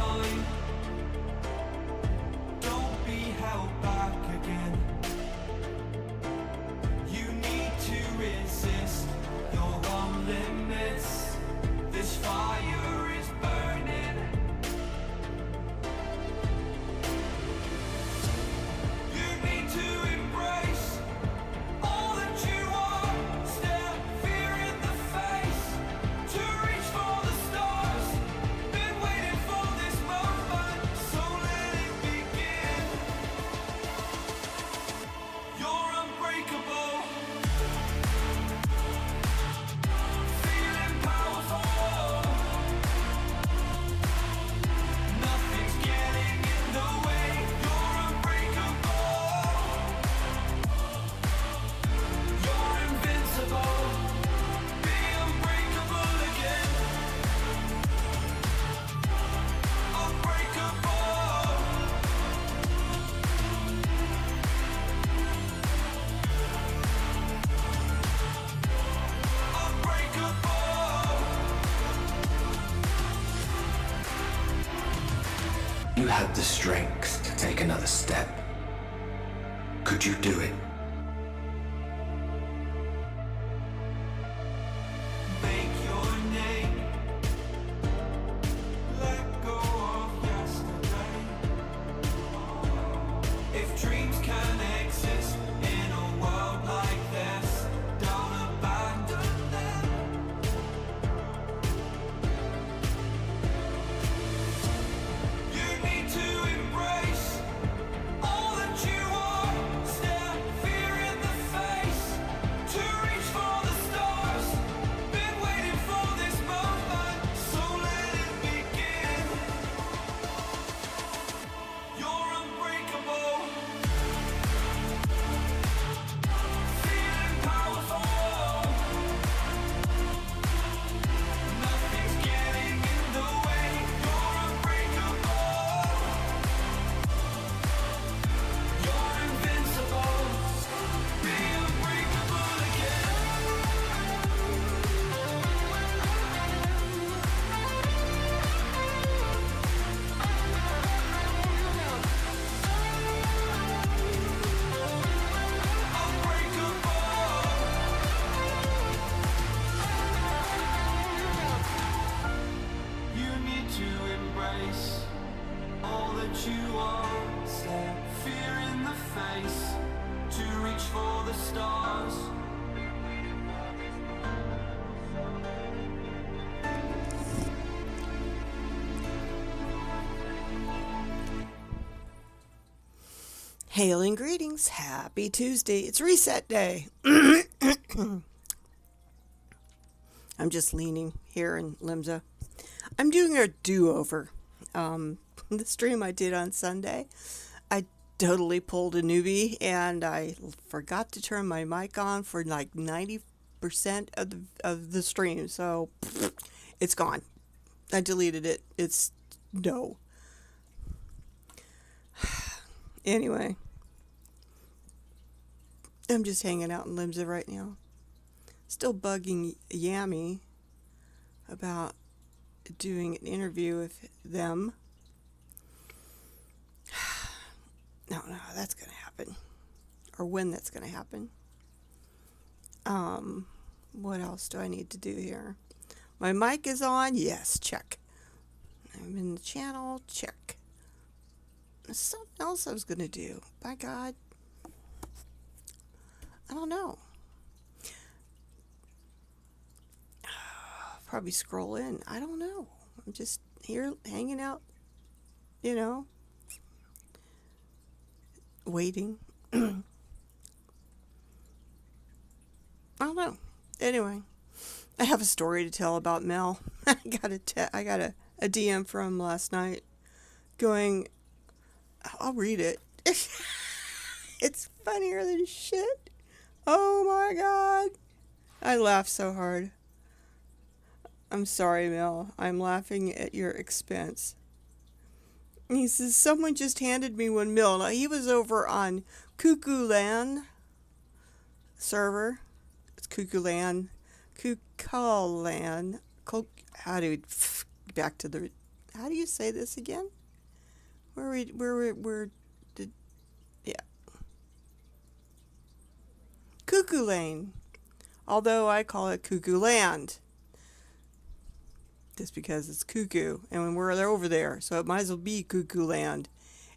time. Don't be held back again. You need to resist your own limits. This fire is burning. You need to embrace all that you are. Stare fear in the face to reach for the stars. Been waiting for this moment, so let it begin. You're unbreakable. Feeling powerful. Nothing's getting in the way. You're unbreakable. You're invincible. Be unbreakable again. Unbreakable. Unbreakable. You have the strength to take another step. Could you do it? Make your name. Let go of yesterday. If dreams can exist in a world like this, don't abandon them. You need to embrace all that you are. Stare fear in the face to reach for the stars. Been waiting for this moment, so let it begin. You're unbreakable. Feeling powerful. Nothing's getting in the way. You're unbreakable. You're invincible. Be unbreakable again. You need to embrace all that you are. Stare fear in the face to reach for the stars. Hail and greetings. Happy Tuesday. It's reset day. I'm just leaning here in Limsa. I'm doing a do-over. The stream I did on Sunday, I totally pulled a newbie and I forgot to turn my mic on for like 90% of the stream. So it's gone. I deleted it. It's no. Anyway, I'm just hanging out in Limsa right now. Still bugging Yami about doing an interview with them. I don't know how that's going to happen or when that's going to happen. What else do I need to do here? My mic is on. Yes, check. I'm in the channel. Check. There's something else I was going to do. By God. I don't know. Probably scroll in. I don't know. I'm just here hanging out, you know, waiting. I don't know. Anyway, I have a story to tell about Mel. I got a DM from last night going, I'll read it. It's funnier than shit. Oh my God. I laughed so hard. I'm sorry, Mel. I'm laughing at your expense. He says, someone just handed me 1 mil. Now, he was over on Kukulan server. It's Kukulan. How do we back to the how do you say this again? Did, yeah. Cuckoo Lane. Although I call it Cuckoo Land. Just because it's cuckoo. And we're over there. So it might as well be Cuckoo Land.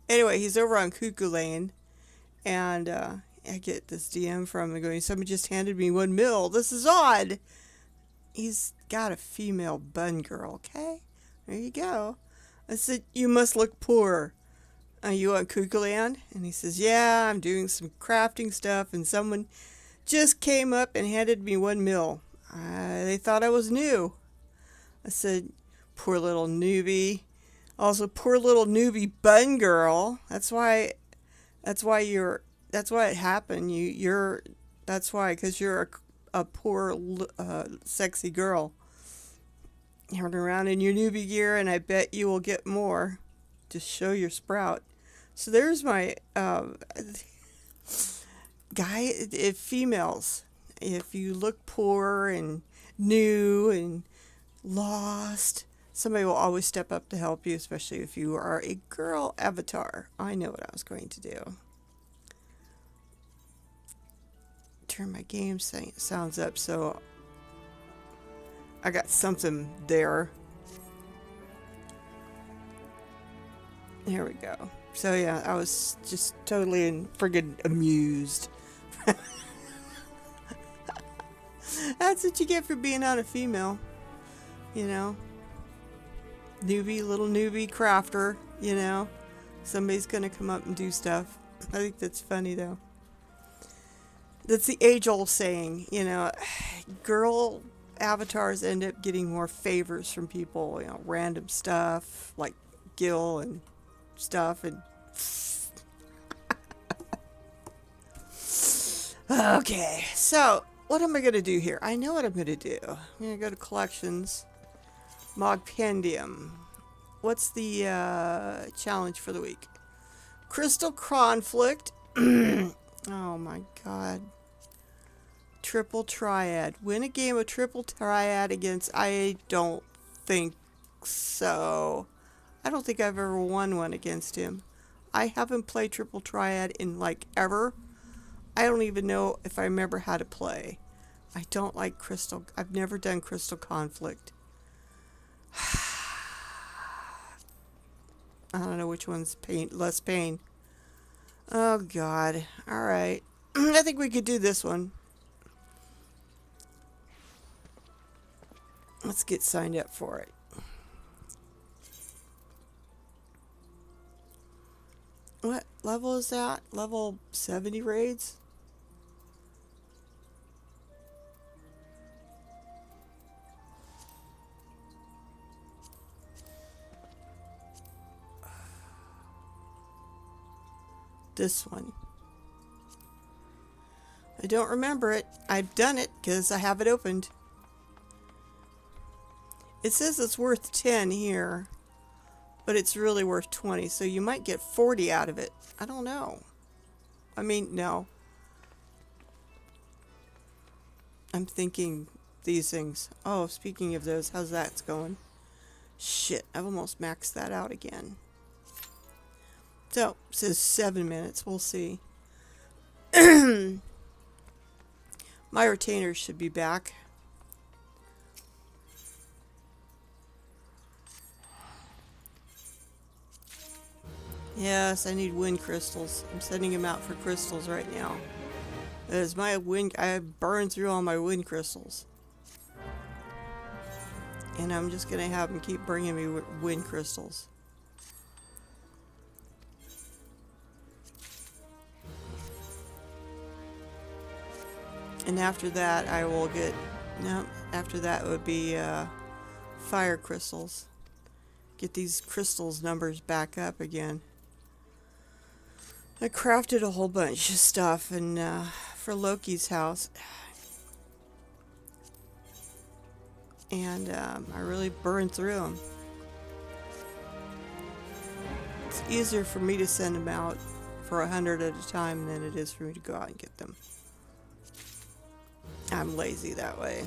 Anyway, he's over on Cuckoo Lane. And I get this DM from him going, somebody just handed me 1 mil. This is odd. He's got a female bun girl, okay? There you go. I said, you must look poor. Are you on Cuckoo Land? And he says, yeah, I'm doing some crafting stuff, and someone just came up and handed me 1 mil. They thought I was new. I said, poor little newbie. Also, poor little newbie bun girl. That's why it happened. That's why, because you're a poor, sexy girl. You run around in your newbie gear, and I bet you will get more. Just show your sprout. So there's my guy. If females, if you look poor and new and lost, somebody will always step up to help you, especially if you are a girl avatar. I know what I was going to do. Turn my game sounds up so I got something there. Here we go. So yeah, I was just totally friggin' amused. That's what you get for being on a female. You know? Little newbie crafter, you know? Somebody's gonna come up and do stuff. I think that's funny though. That's the age-old saying, you know, girl avatars end up getting more favors from people, you know, random stuff like Gil and stuff. And okay, so what am I going to do here? I know what I'm going to do. I'm going to go to collections, Mogpendium. What's the challenge for the week? Crystal Conflict. Oh my god. Triple Triad. Win a game of Triple Triad against... I don't think so. I don't think I've ever won one against him. I haven't played Triple Triad in, like, ever. I don't even know if I remember how to play. I don't like Crystal... I've never done Crystal Conflict. I don't know which one's less pain. Oh, God. Alright. I think we could do this one. Let's get signed up for it. What level is that? Level 70 raids? This one. I don't remember it. I've done it because I have it opened. It says it's worth 10 here, but it's really worth 20, so you might get 40 out of it. I don't know. I mean, no. I'm thinking these things. Oh, speaking of those, how's that going? Shit, I've almost maxed that out again. So, it says 7 minutes. We'll see. My retainers should be back. Yes, I need wind crystals. I'm sending them out for crystals right now. As my wind, I burned through all my wind crystals. And I'm just going to have them keep bringing me wind crystals. And after that, I will get... No, after that would be fire crystals. Get these crystals numbers back up again. I crafted a whole bunch of stuff and for Loki's house. And I really burned through them. It's easier for me to send them out for 100 at a time than it is for me to go out and get them. I'm lazy that way.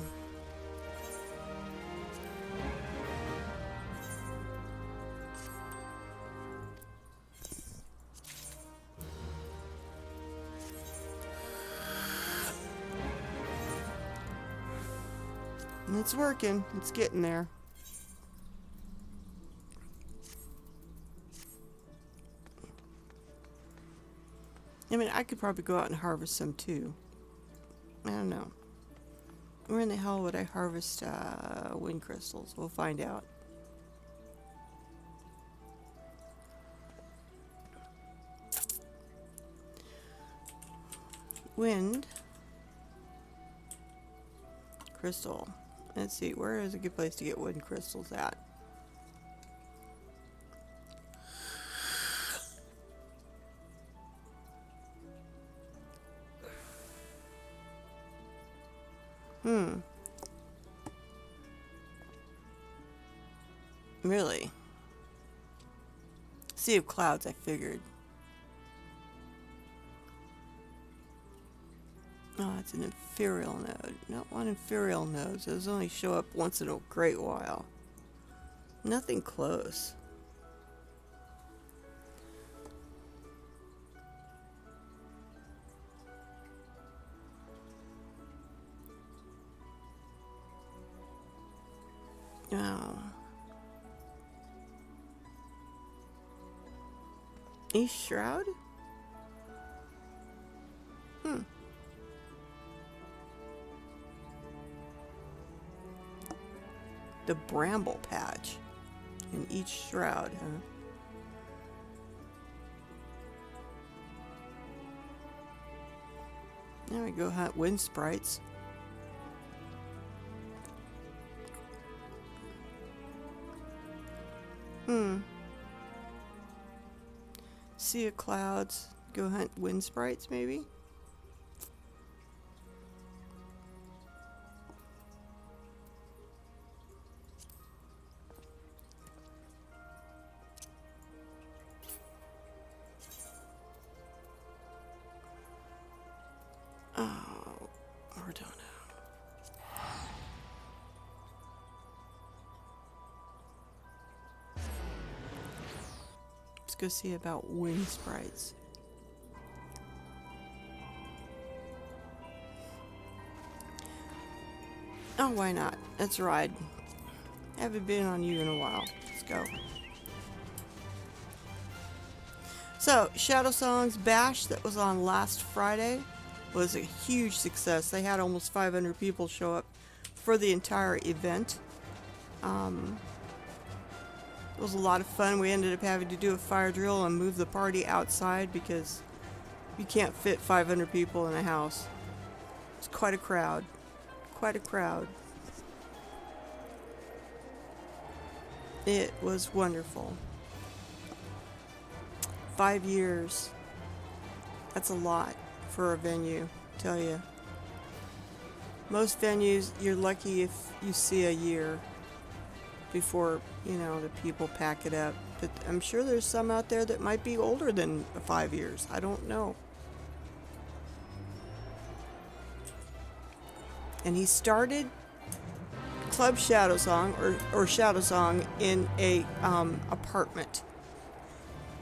And it's working. It's getting there. I mean, I could probably go out and harvest some too. I don't know. Where in the hell would I harvest wind crystals? We'll find out. Wind crystal. Let's see, where is a good place to get wind crystals at? Really? Sea of Clouds, I figured. Oh, it's an inferior node. Not one inferior nodes. Those only show up once in a great while. Nothing close. Oh. East Shroud? The Bramble Patch in each shroud, huh? Now we go hunt wind sprites. Sea of Clouds. Go hunt wind sprites, maybe? Oh, Ordona. Let's go see about wind sprites. Oh, why not? Let's ride. Haven't been on you in a while. Let's go. So, Shadow Song's Bash that was on last Friday was a huge success. They had almost 500 people show up for the entire event. It was a lot of fun. We ended up having to do a fire drill and move the party outside because you can't fit 500 people in a house. It's quite a crowd. Quite a crowd. It was wonderful. 5 years. That's a lot for a venue, tell you. Most venues, you're lucky if you see a year before, you know, the people pack it up. But I'm sure there's some out there that might be older than 5 years. I don't know. And he started Club Shadow Song or Shadow Song in a apartment.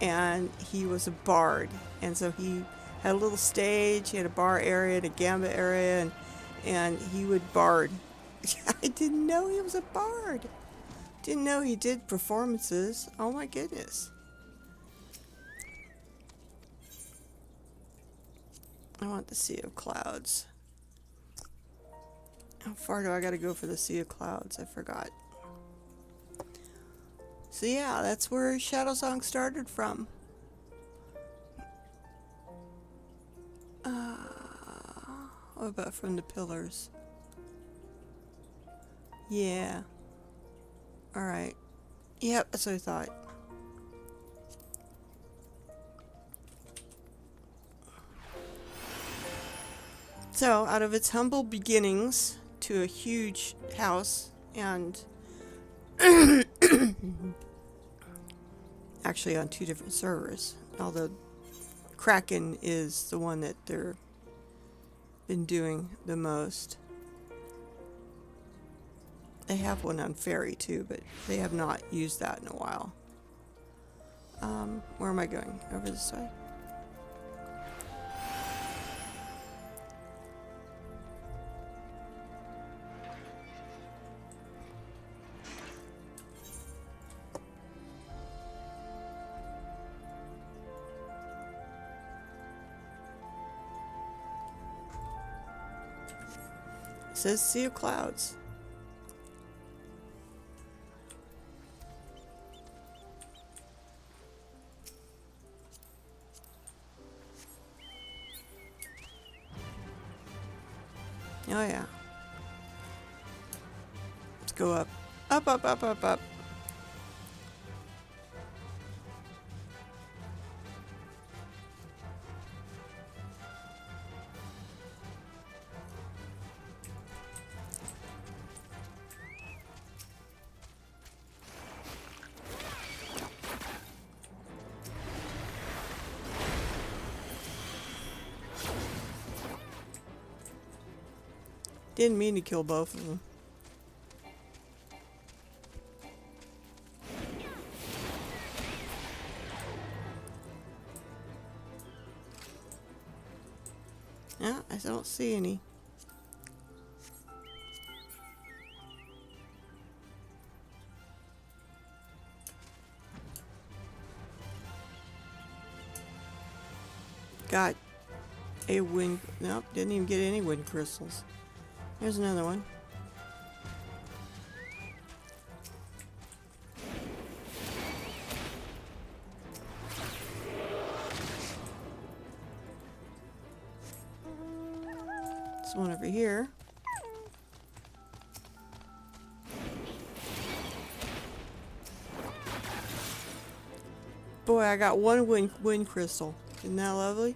And he was a bard. And so he had a little stage, he had a bar area and a gambit area, and he would bard. I didn't know he was a bard. Didn't know he did performances. Oh my goodness. I want the Sea of Clouds. How far do I gotta go for the Sea of Clouds? I forgot. So yeah, that's where Shadow Song started from. What about from the Pillars? Yeah. Alright. Yep, that's what I thought. So, out of its humble beginnings to a huge house and actually on 2 different servers, although Kraken is the one that they're been doing the most. They have one on Fairy too, but they have not used that in a while. Where am I going? Over this way? says Sea of Clouds. Oh yeah. Let's go up. Up, up, up, up, up. Didn't mean to kill both of them. Yeah, I don't see any. Got a wind. Nope, didn't even get any wind crystals. There's another one. There's one over here. Boy, I got one wind crystal. Isn't that lovely?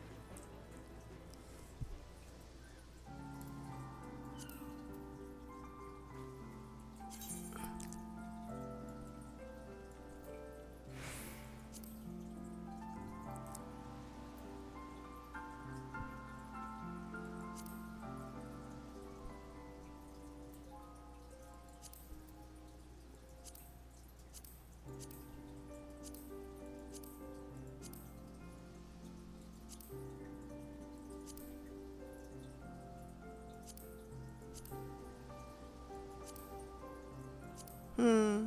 Hmm.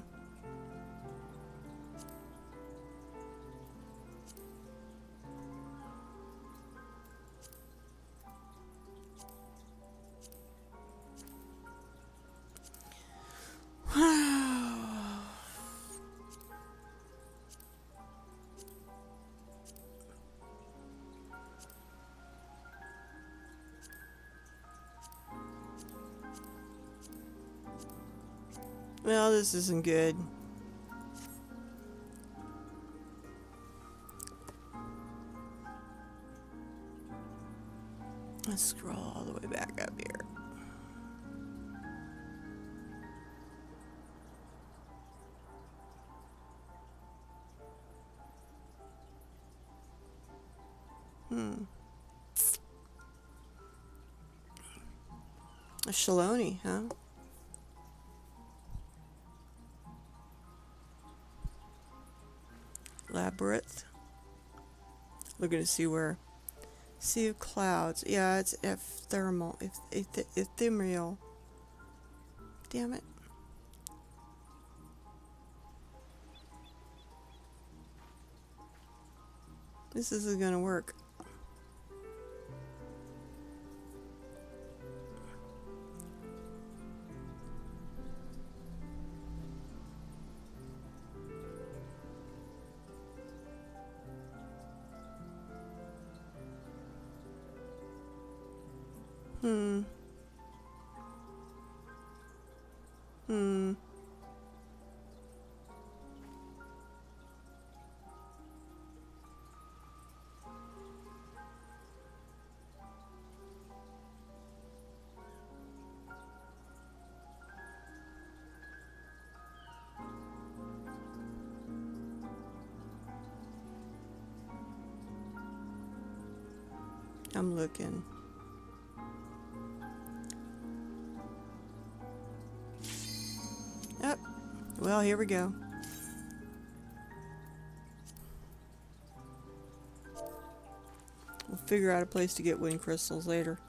Well, this isn't good. Let's scroll all the way back up here. A Shaloni, huh? Labyrinth. Looking to see where. Sea of Clouds. Yeah, it's ephemeral. Ephemeral. Damn it. This isn't gonna work. I'm looking. Yep. Well, here we go. We'll figure out a place to get wind crystals later.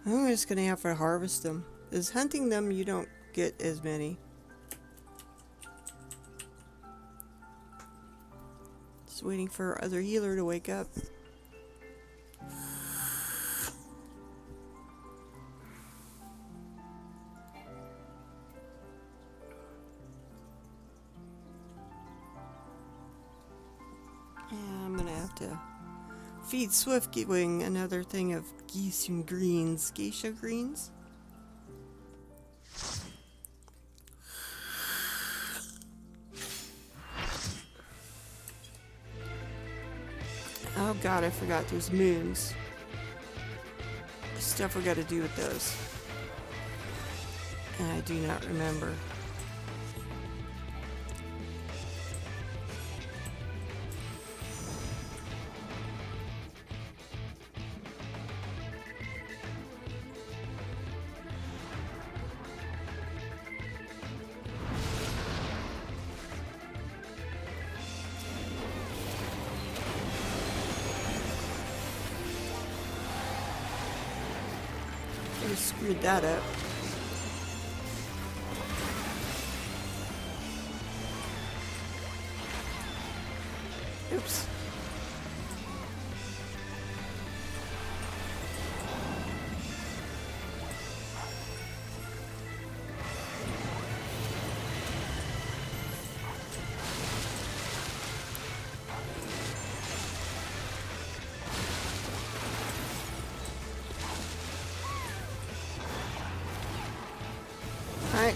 I'm just gonna have to harvest them. Is hunting them, you don't get as many. Just waiting for our other healer to wake up. Feed Swift Wing another thing of geisha greens. Geisha greens? Oh god, I forgot there's moons. Stuff we gotta do with those. And I do not remember. I screwed that up. Oops. Alright.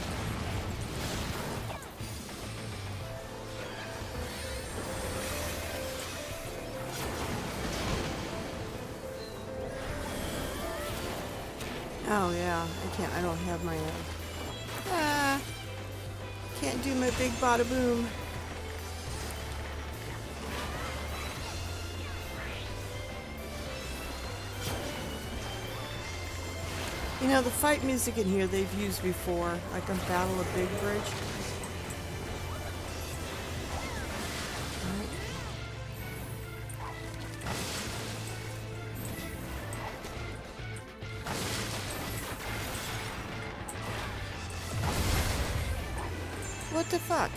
Oh yeah, I don't have my can't do my big bada boom. You know, the fight music in here they've used before, like on Battle of Big Bridge. Right. What the fuck?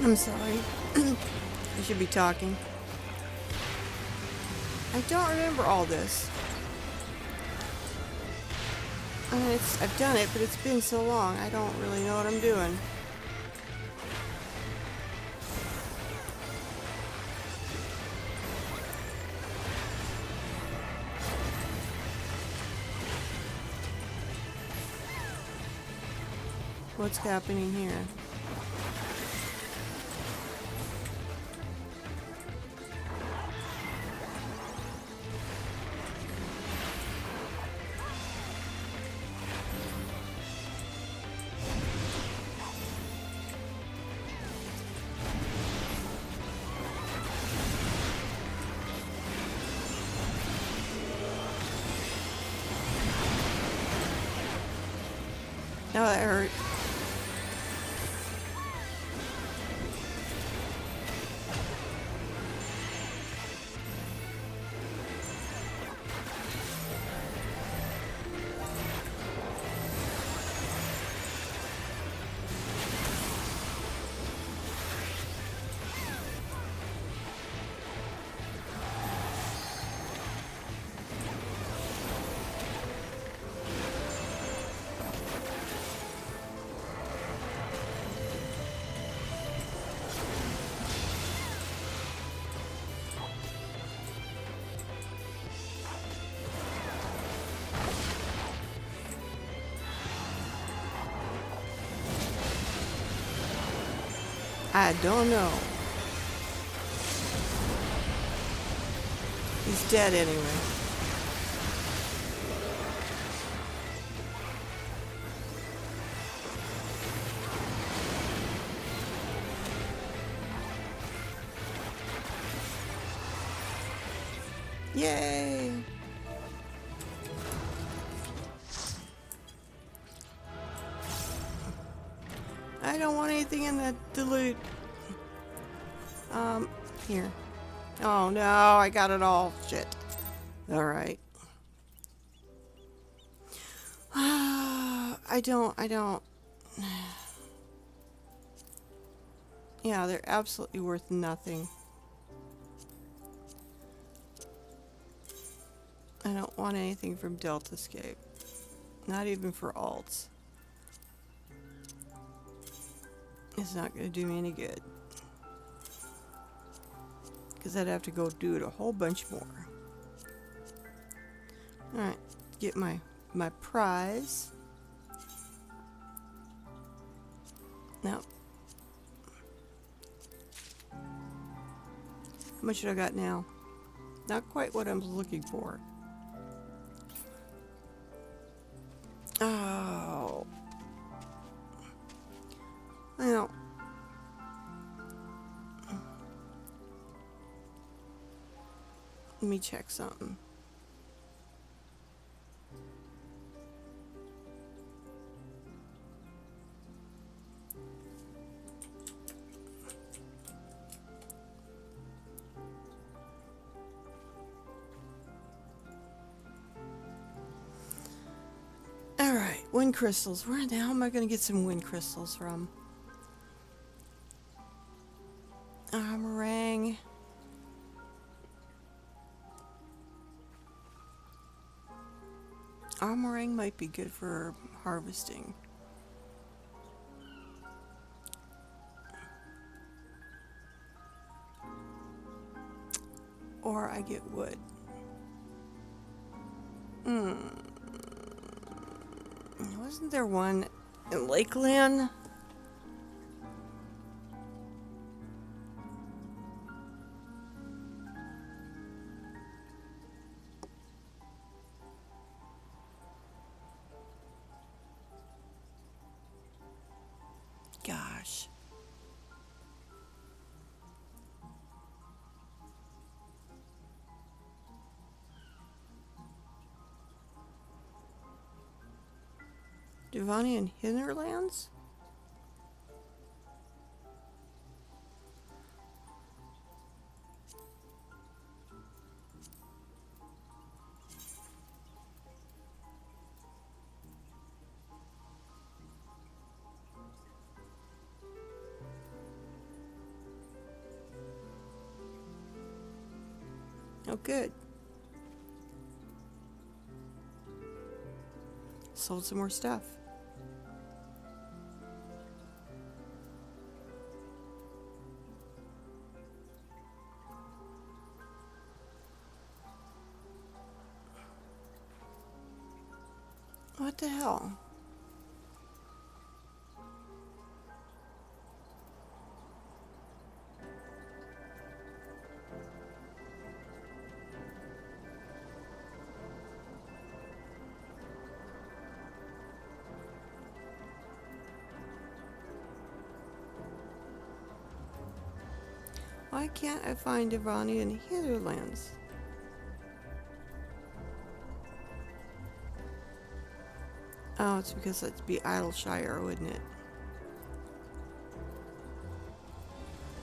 I'm sorry. I should be talking. I don't remember all this. I mean, I've done it, but it's been so long, I don't really know what I'm doing. What's happening here? Oh, that hurt. I don't know. He's dead anyway. Yay! I don't want anything in that dilute. Here. Oh no, I got it all. Shit. Alright. I don't. Yeah, they're absolutely worth nothing. I don't want anything from Deltascape. Not even for alts. It's not going to do me any good. Because I'd have to go do it a whole bunch more. Alright, get my prize. Now, how much do I got now? Not quite what I'm looking for. Oh. Well. Let me check something. Alright, wind crystals. Where the hell am I going to get some wind crystals from? Meringue. Meringue might be good for harvesting. Or I get wood. Wasn't there one in Lakeland? Gosh. Devonian Hinterlands? Oh, good. Sold some more stuff. What the hell? Why can't I find Devonian Hinterlands? Oh, it's because that'd be Idleshire, wouldn't it?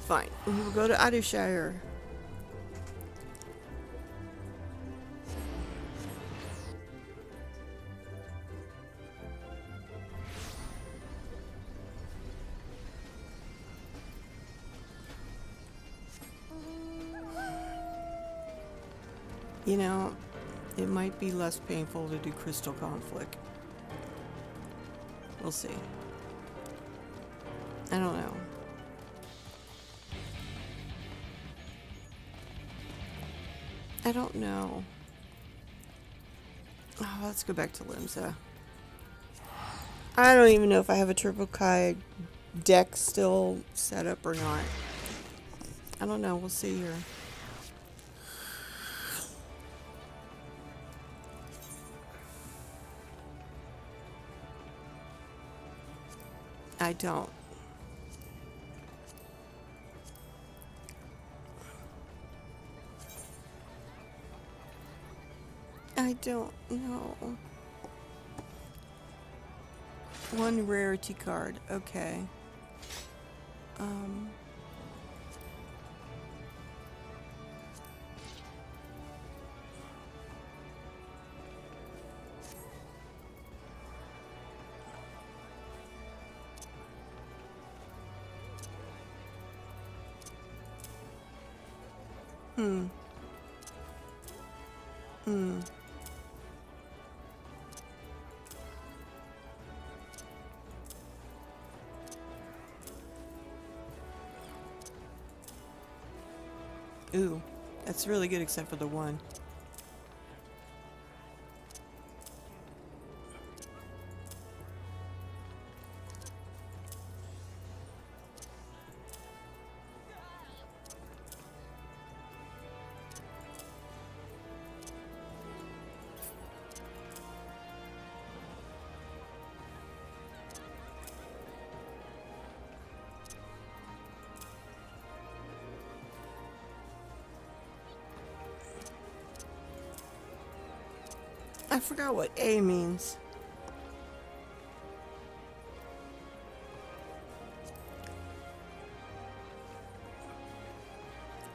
Fine, we will go to Idleshire. You know, it might be less painful to do Crystal Conflict. We'll see. I don't know. I don't know. Oh, let's go back to Limsa. I don't even know if I have a triple Kai deck still set up or not. I don't know. We'll see here. I don't. I don't know. One rarity card. Okay. Ooh, that's really good except for the one. I forgot what A means.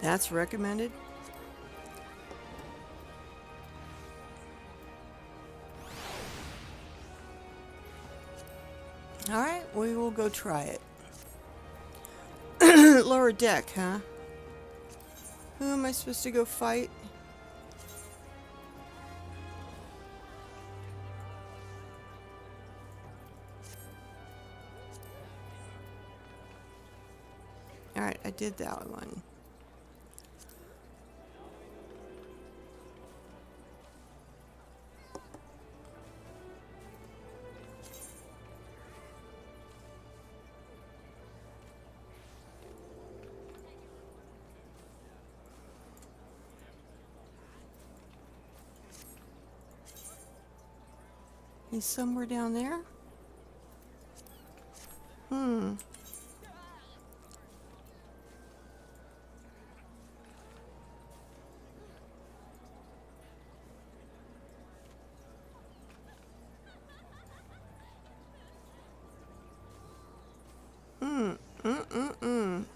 That's recommended. Alright, we will go try it. Lower deck, huh? Who am I supposed to go fight? Alright, I did that one. He's somewhere down there?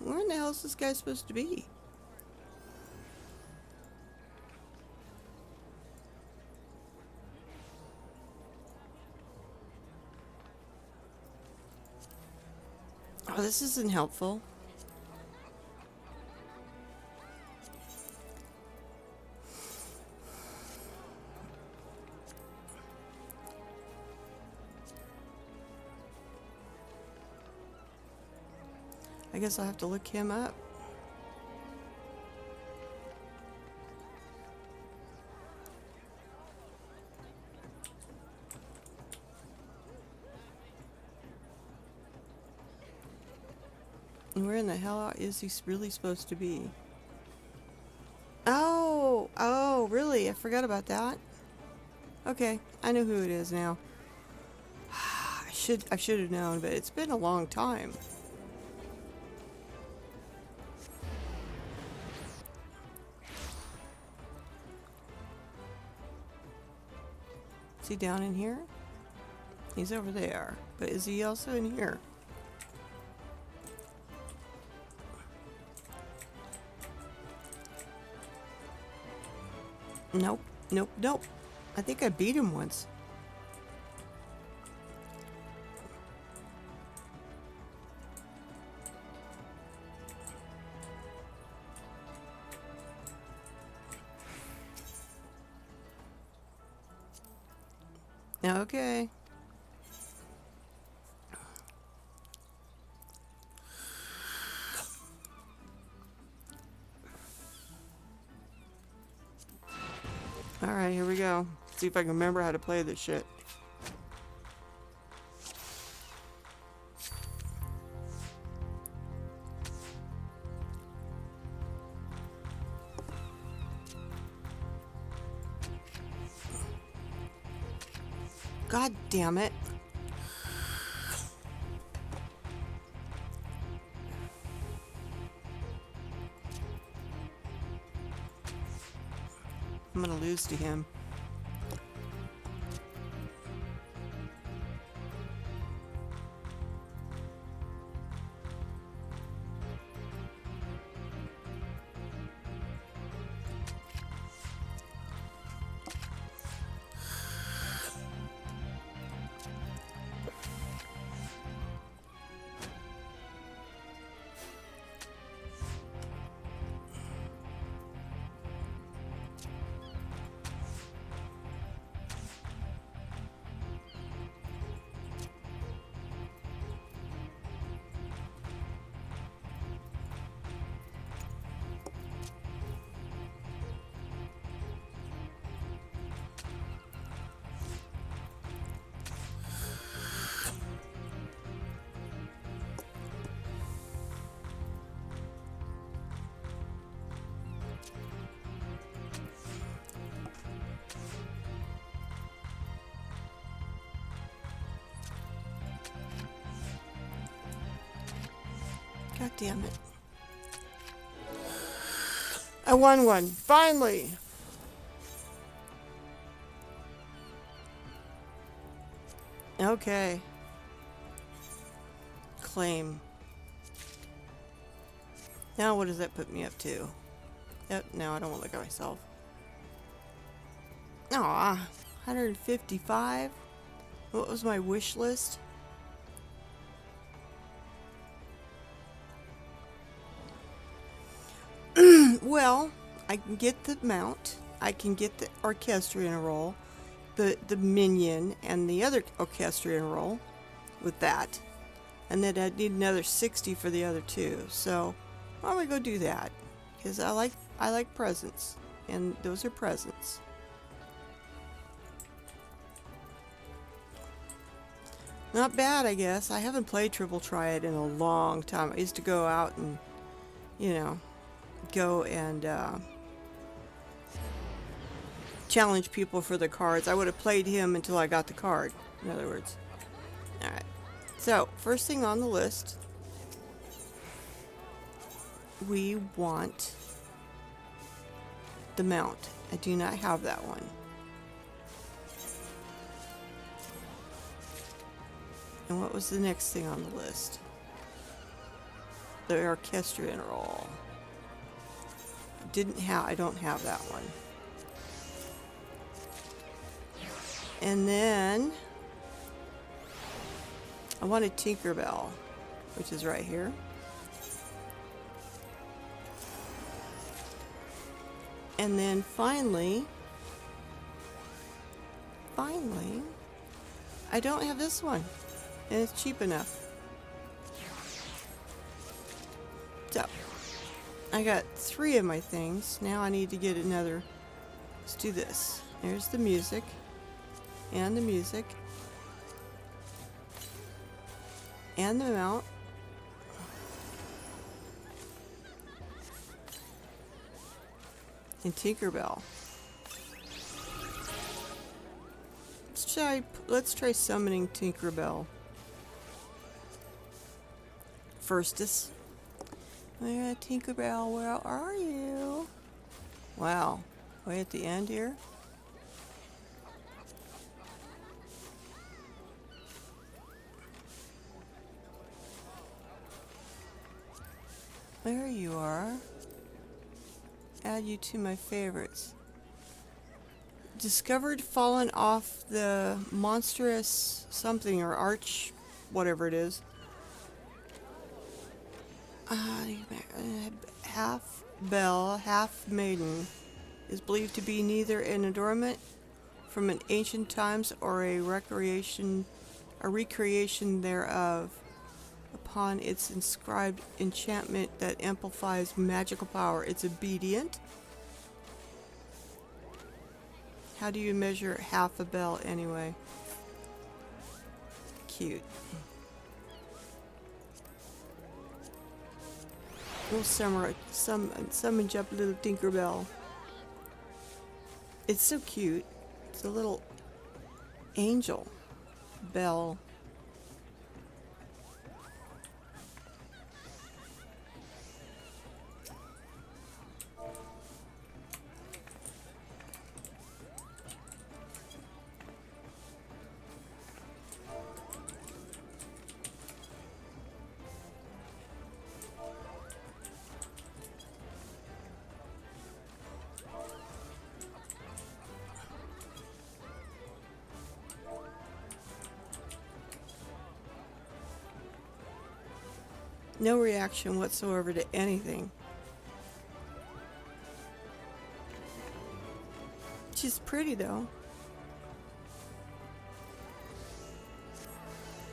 Where in the hell is this guy supposed to be? Oh, this isn't helpful. I guess I'll have to look him up. Where in the hell is he really supposed to be? Oh, really? I forgot about that. Okay, I know who it is now. I should have known, but it's been a long time. Is he down in here? He's over there, but is he also in here? Nope, nope, nope. I think I beat him once. Okay. Alright, here we go. See if I can remember how to play this shit. God damn it. I'm gonna lose to him. God damn it. I won one. Finally. Okay. Claim. Now what does that put me up to? Yep, no, I don't want to look at myself. Aw, 155? What was my wish list? Well, I can get the mount, I can get the orchestrion roll, the minion, and the other orchestrion roll with that. And then I'd need another 60 for the other two. So why don't we go do that? Because I like presents, and those are presents. Not bad, I guess. I haven't played Triple Triad in a long time. I used to go out and, you know, go and challenge people for the cards. I would have played him until I got the card, in other words. Alright. So, first thing on the list, we want the mount. I do not have that one. And what was the next thing on the list? The orchestrion roll. I don't have that one. And then I wanted Tinkerbell, which is right here. And then finally, I don't have this one. And it's cheap enough. So, I got 3 of my things. Now I need to get another. Let's do this. There's the music. And the music. And the mount. And Tinkerbell. Let's try summoning Tinkerbell. Firstus. Tinkerbell, where are you? Wow. Way at the end here. There you are. Add you to my favorites. Discovered fallen off the monstrous something or arch, whatever it is. Half bell, half maiden, is believed to be neither an adornment from an ancient times or a recreation thereof. Upon its inscribed enchantment that amplifies magical power, it's obedient. How do you measure half a bell anyway? Cute. We'll summon up little Tinkerbell. It's so cute. It's a little angel. bell. No reaction whatsoever to anything. She's pretty though.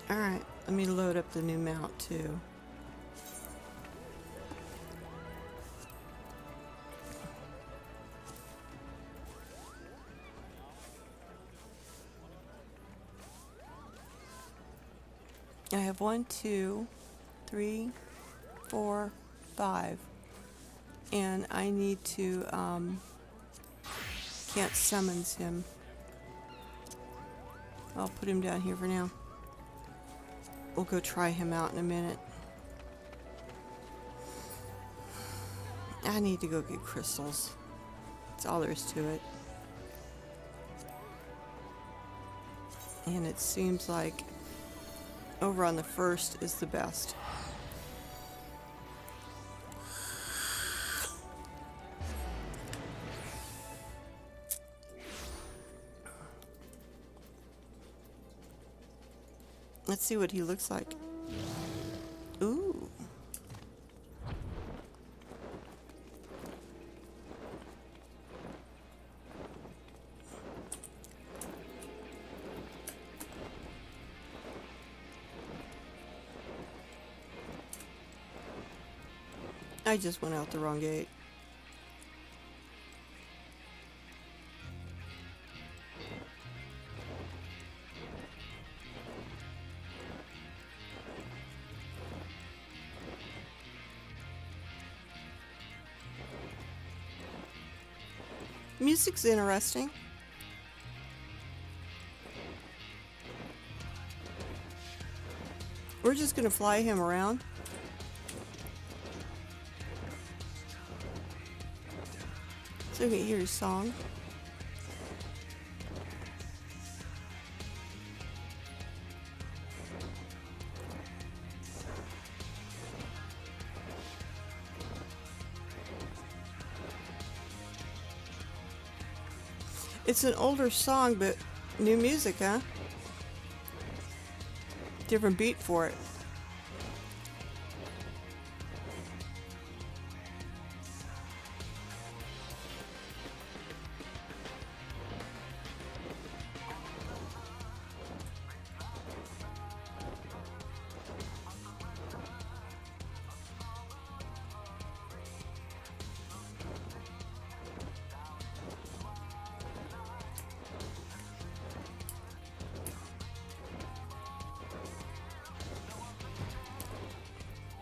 Alright, let me load up the new mount too. I have 1, 2, 3, 4, 5, and I need to can't summons him. I'll put him down here for now. We'll go try him out in a minute. I need to go get crystals. That's all there is to it. And it seems like over on the first is the best. Let's see what he looks like. Ooh. I just went out the wrong gate. Music's interesting. We're just gonna fly him around. So we can hear his song. It's an older song, but new music, huh? Different beat for it.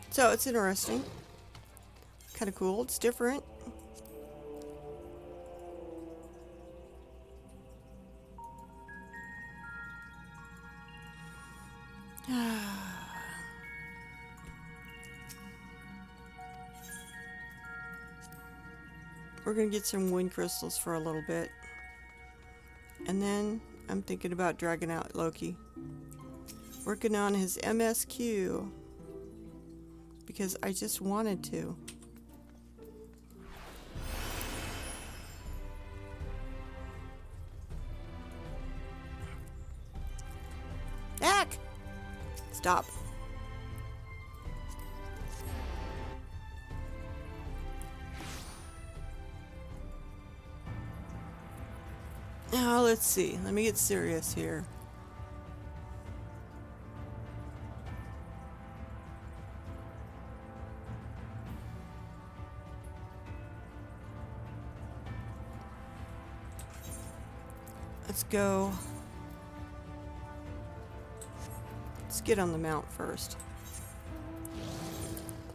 So it's interesting. Kind of cool. It's different. We're going to get some wind crystals for a little bit. And then I'm thinking about dragging out Loki. Working on his MSQ. Because I just wanted to. Heck! Stop. Now let's see. Let me get serious here. Let's go. Let's get on the mount first.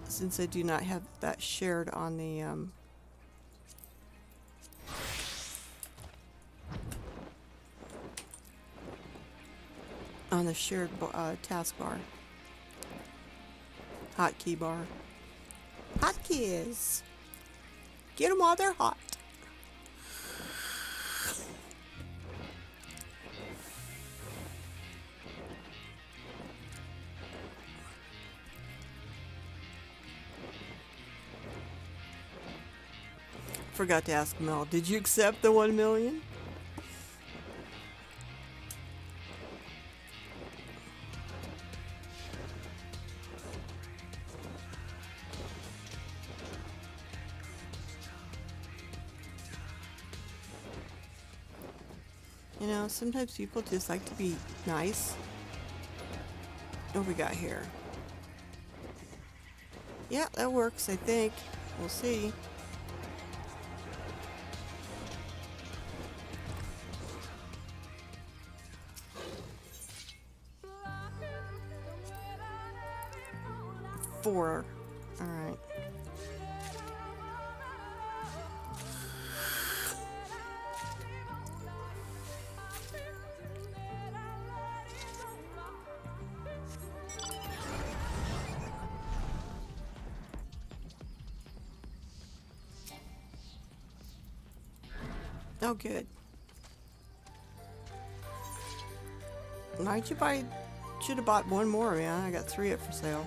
Since I do not have that shared on the on the shared taskbar. Hotkey bar. Hotkeys! Get them while they're hot. Forgot to ask Mel, did you accept the 1 million? You know, sometimes people just like to be nice. What we got here? Yeah, that works, I think. We'll see. Four. All right. Oh, good. Why'd you buy? Should have bought one more, man. I got 3 up for sale.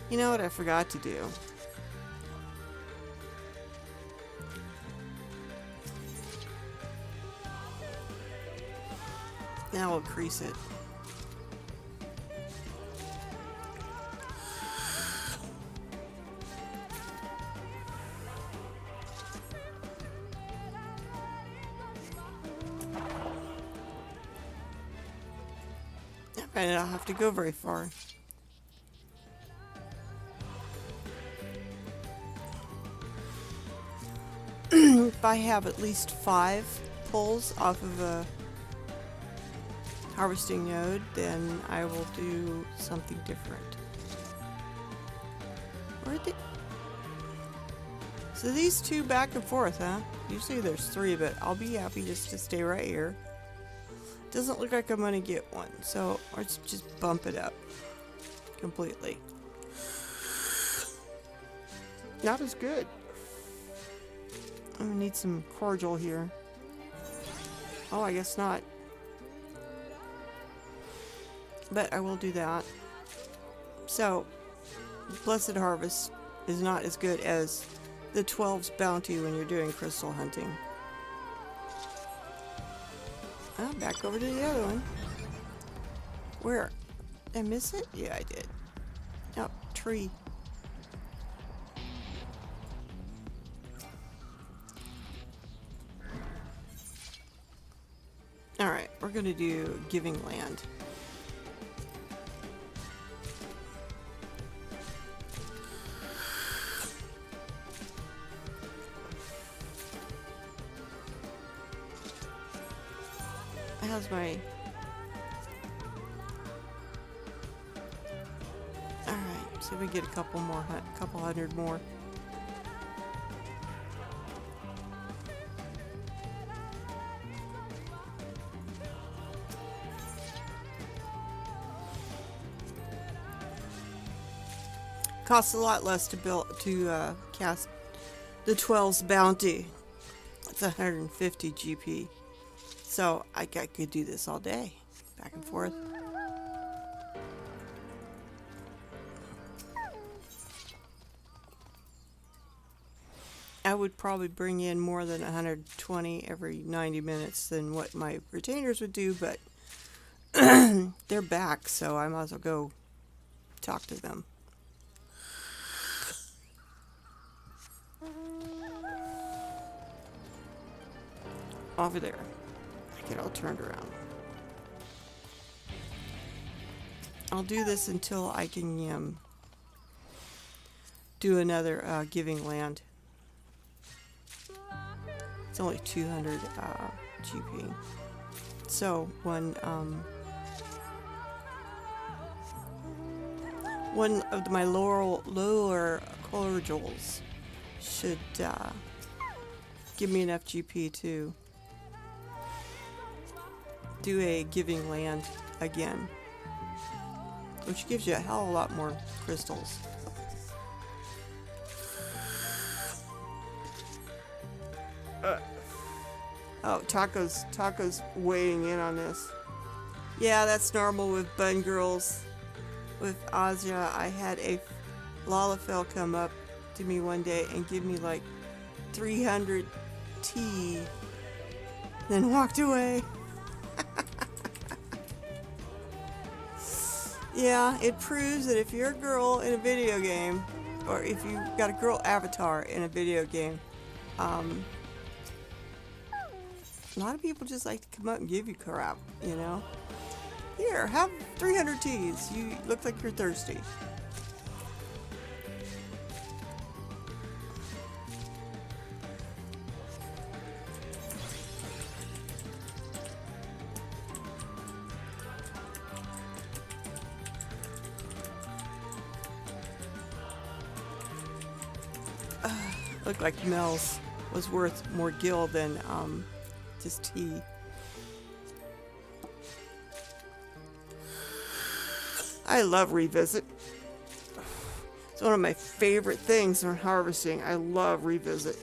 You know what I forgot to do? Now we'll crease it. I don't have to go very far. If I have at least 5 pulls off of a harvesting node, then I will do something different. Where did... So these 2 back and forth, huh? Usually there's 3, but I'll be happy just to stay right here. Doesn't look like I'm gonna get one, so let's just bump it up completely. Not as good. I'm gonna need some cordial here. Oh, I guess not. But I will do that. So, Blessed Harvest is not as good as the 12's bounty when you're doing crystal hunting. Oh, back over to the other one. Where? Did I miss it? Yeah, I did. Oh, tree. Alright, we're going to do Giving Land. How's my... Alright, so we get a couple more, couple hundred more. Costs a lot less to cast the 12's bounty. It's 150 GP. So I could do this all day, back and forth. I would probably bring in more than 120 every 90 minutes than what my retainers would do, but they're back, so I might as well go talk to them. Over there. Get all turned around. I'll do this until I can do another Giving Land. It's only 200 GP. So one of my lower cordials should give me enough GP to do a giving land again, which gives you a hell of a lot more crystals. Oh, Taco's weighing in on this. Yeah, that's normal with bun girls. With Asia, I had a Lalafell come up to me one day and give me like 300 tea, then walked away. Yeah, it proves that if you're a girl in a video game, or if you got a girl avatar in a video game, a lot of people just like to come up and give you crap, you know? Here, have 300 teas. You look like you're thirsty. Looked like Mel's was worth more gil than just tea. I love Revisit. It's one of my favorite things when harvesting. I love Revisit.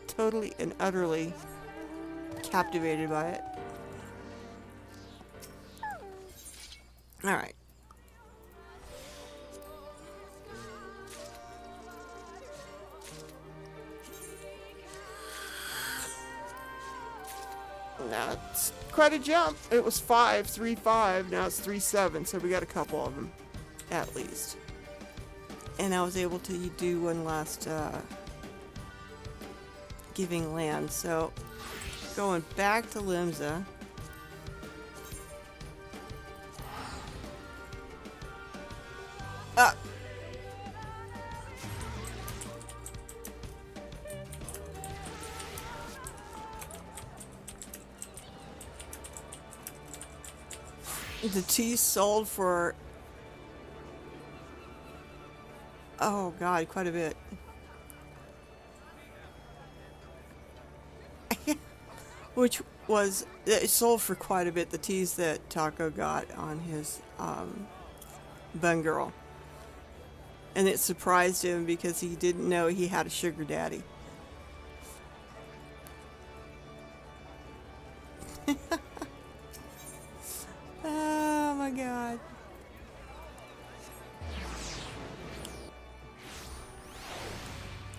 Totally and utterly captivated by it. Alright. Now it's quite a jump. It was 5.35, now it's 3.7, so we got a couple of them, at least. And I was able to do one last giving land. So going back to Limsa. The tea sold for, oh god, quite a bit. Which was, it sold for quite a bit, the teas that Taco got on his bun girl. And it surprised him because he didn't know he had a sugar daddy. Oh my god.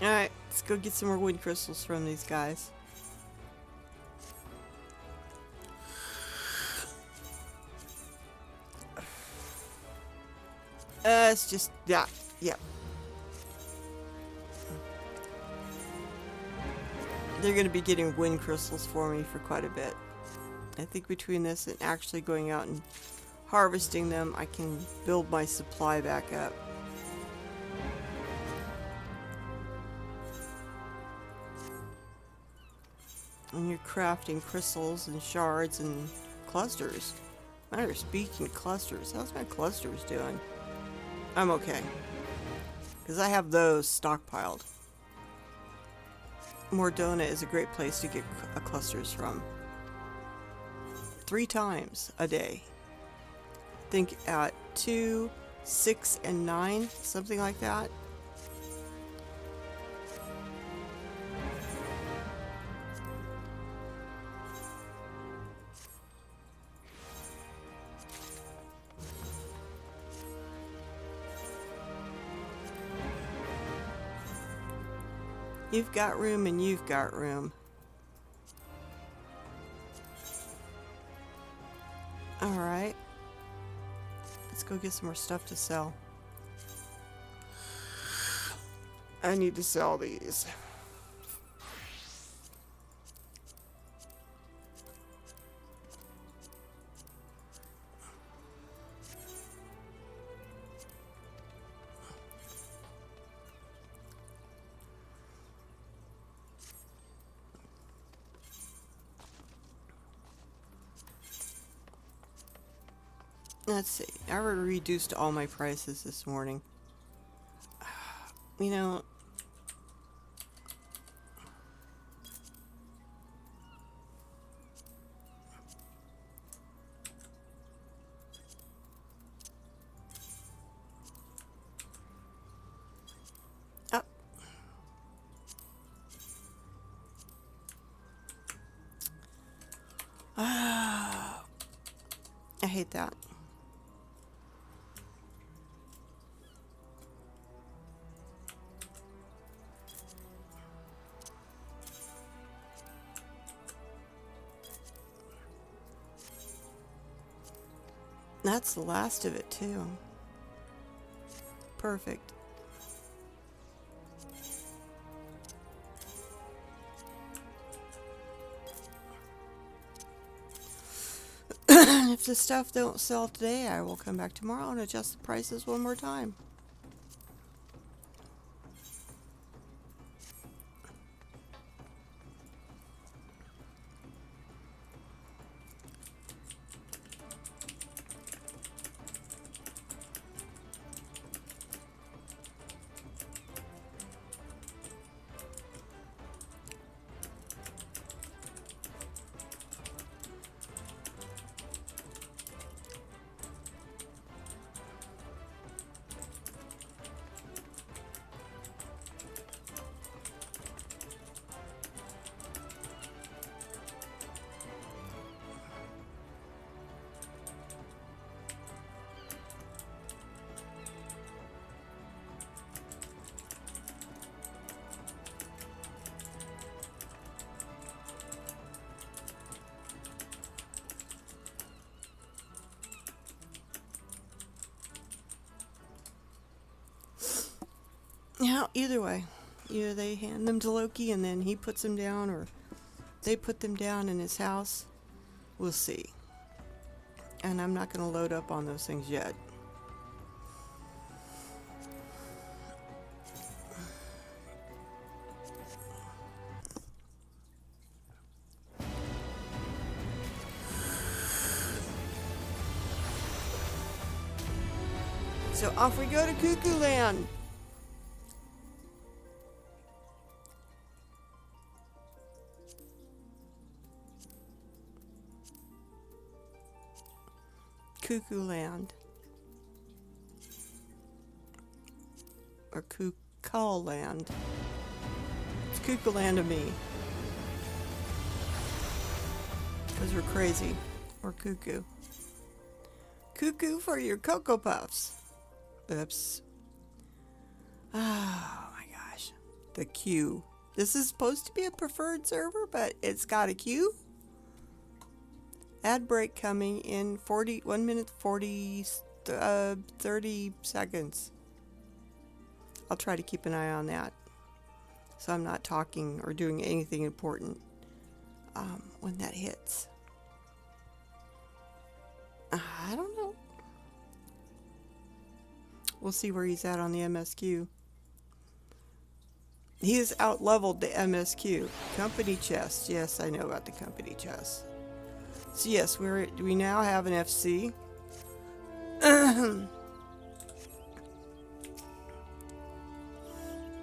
Alright, let's go get some more wind crystals from these guys. It's just, yeah, yep. They're going to be getting wind crystals for me for quite a bit. I think between this and actually going out and harvesting them, I can build my supply back up. And you're crafting crystals and shards and clusters. Matter of speaking, clusters. How's my clusters doing? I'm okay. Because I have those stockpiled. Mordona is a great place to get clusters from. 3 times a day. I think at 2, 6, and 9, something like that. You've got room and you've got room. Alright. Let's go get some more stuff to sell. I need to sell these. Let's see. I already reduced all my prices this morning. You know, I hate that. That's the last of it, too. Perfect. If the stuff don't sell today, I will come back tomorrow and adjust the prices one more time. Yeah, either way. Either they hand them to Loki and then he puts them down, or they put them down in his house. We'll see. And I'm not going to load up on those things yet. So off we go to Cuckoo Land. Cuckoo Land. Or Cuckoo Land. It's Cuckoo Land to me. Because we're crazy. Or cuckoo. Cuckoo for your Cocoa Puffs. Oops. Oh my gosh. The queue. This is supposed to be a preferred server, but it's got a queue. Ad break coming in 1 minute 30 seconds. I'll try to keep an eye on that, so I'm not talking or doing anything important when that hits. I don't know. We'll see where he's at on the MSQ. He has out-leveled the MSQ. Company chest. Yes, I know about the company chest. So yes, we now have an FC.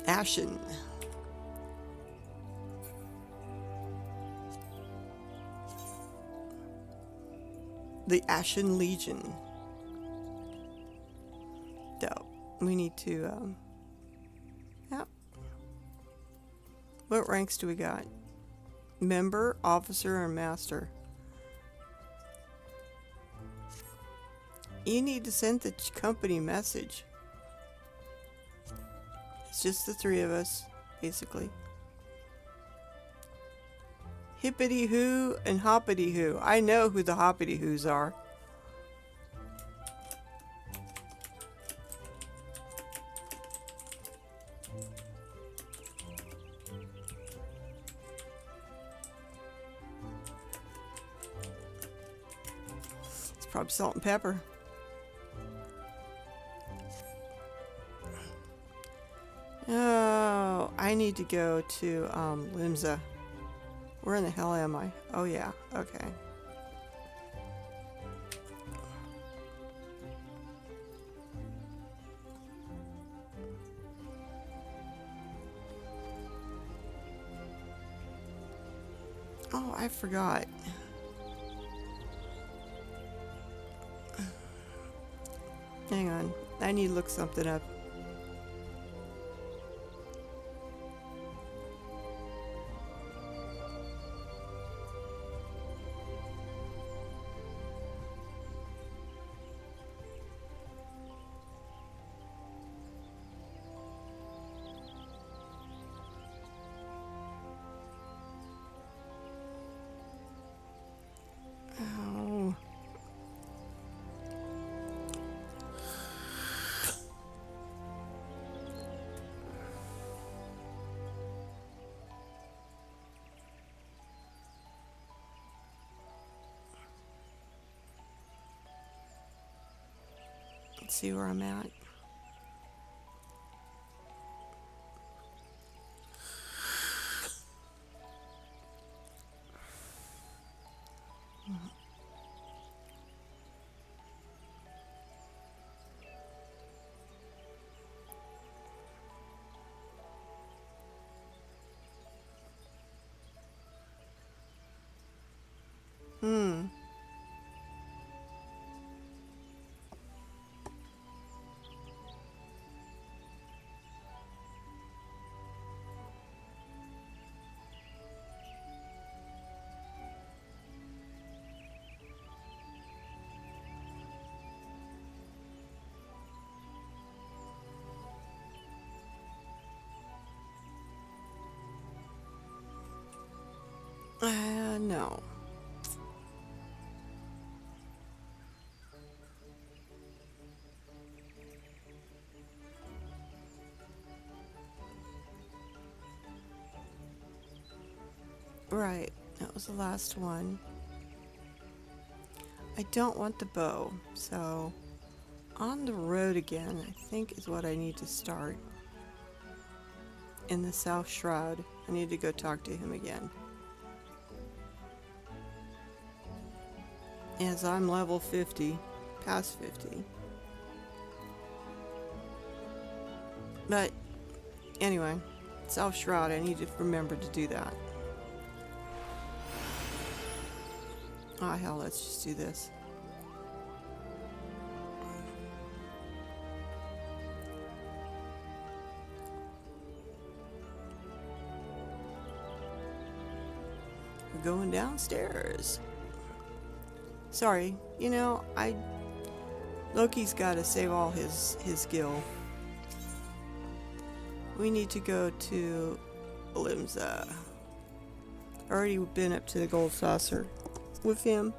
Ashen. The Ashen Legion. So we need to yeah. What ranks do we got? Member, officer, and master. You need to send the company message. It's just the three of us, basically. Hippity hoo and hoppity hoo. I know who the hoppity hoos are. It's probably salt and pepper. Oh, I need to go to Limsa. Where in the hell am I? Oh yeah, okay. Oh, I forgot. Hang on, I need to look something up. Let's see where I'm at. No. Right, that was the last one. I don't want the bow, so on the road again, I think is what I need to start. In the South Shroud, I need to go talk to him again. As I'm level 50, past 50. But anyway, South Shroud, I need to remember to do that. Ah, hell, let's just do this. We're going downstairs. Sorry, you know, Loki's got to save all his gil. We need to go to Limsa. Already been up to the Gold Saucer with him.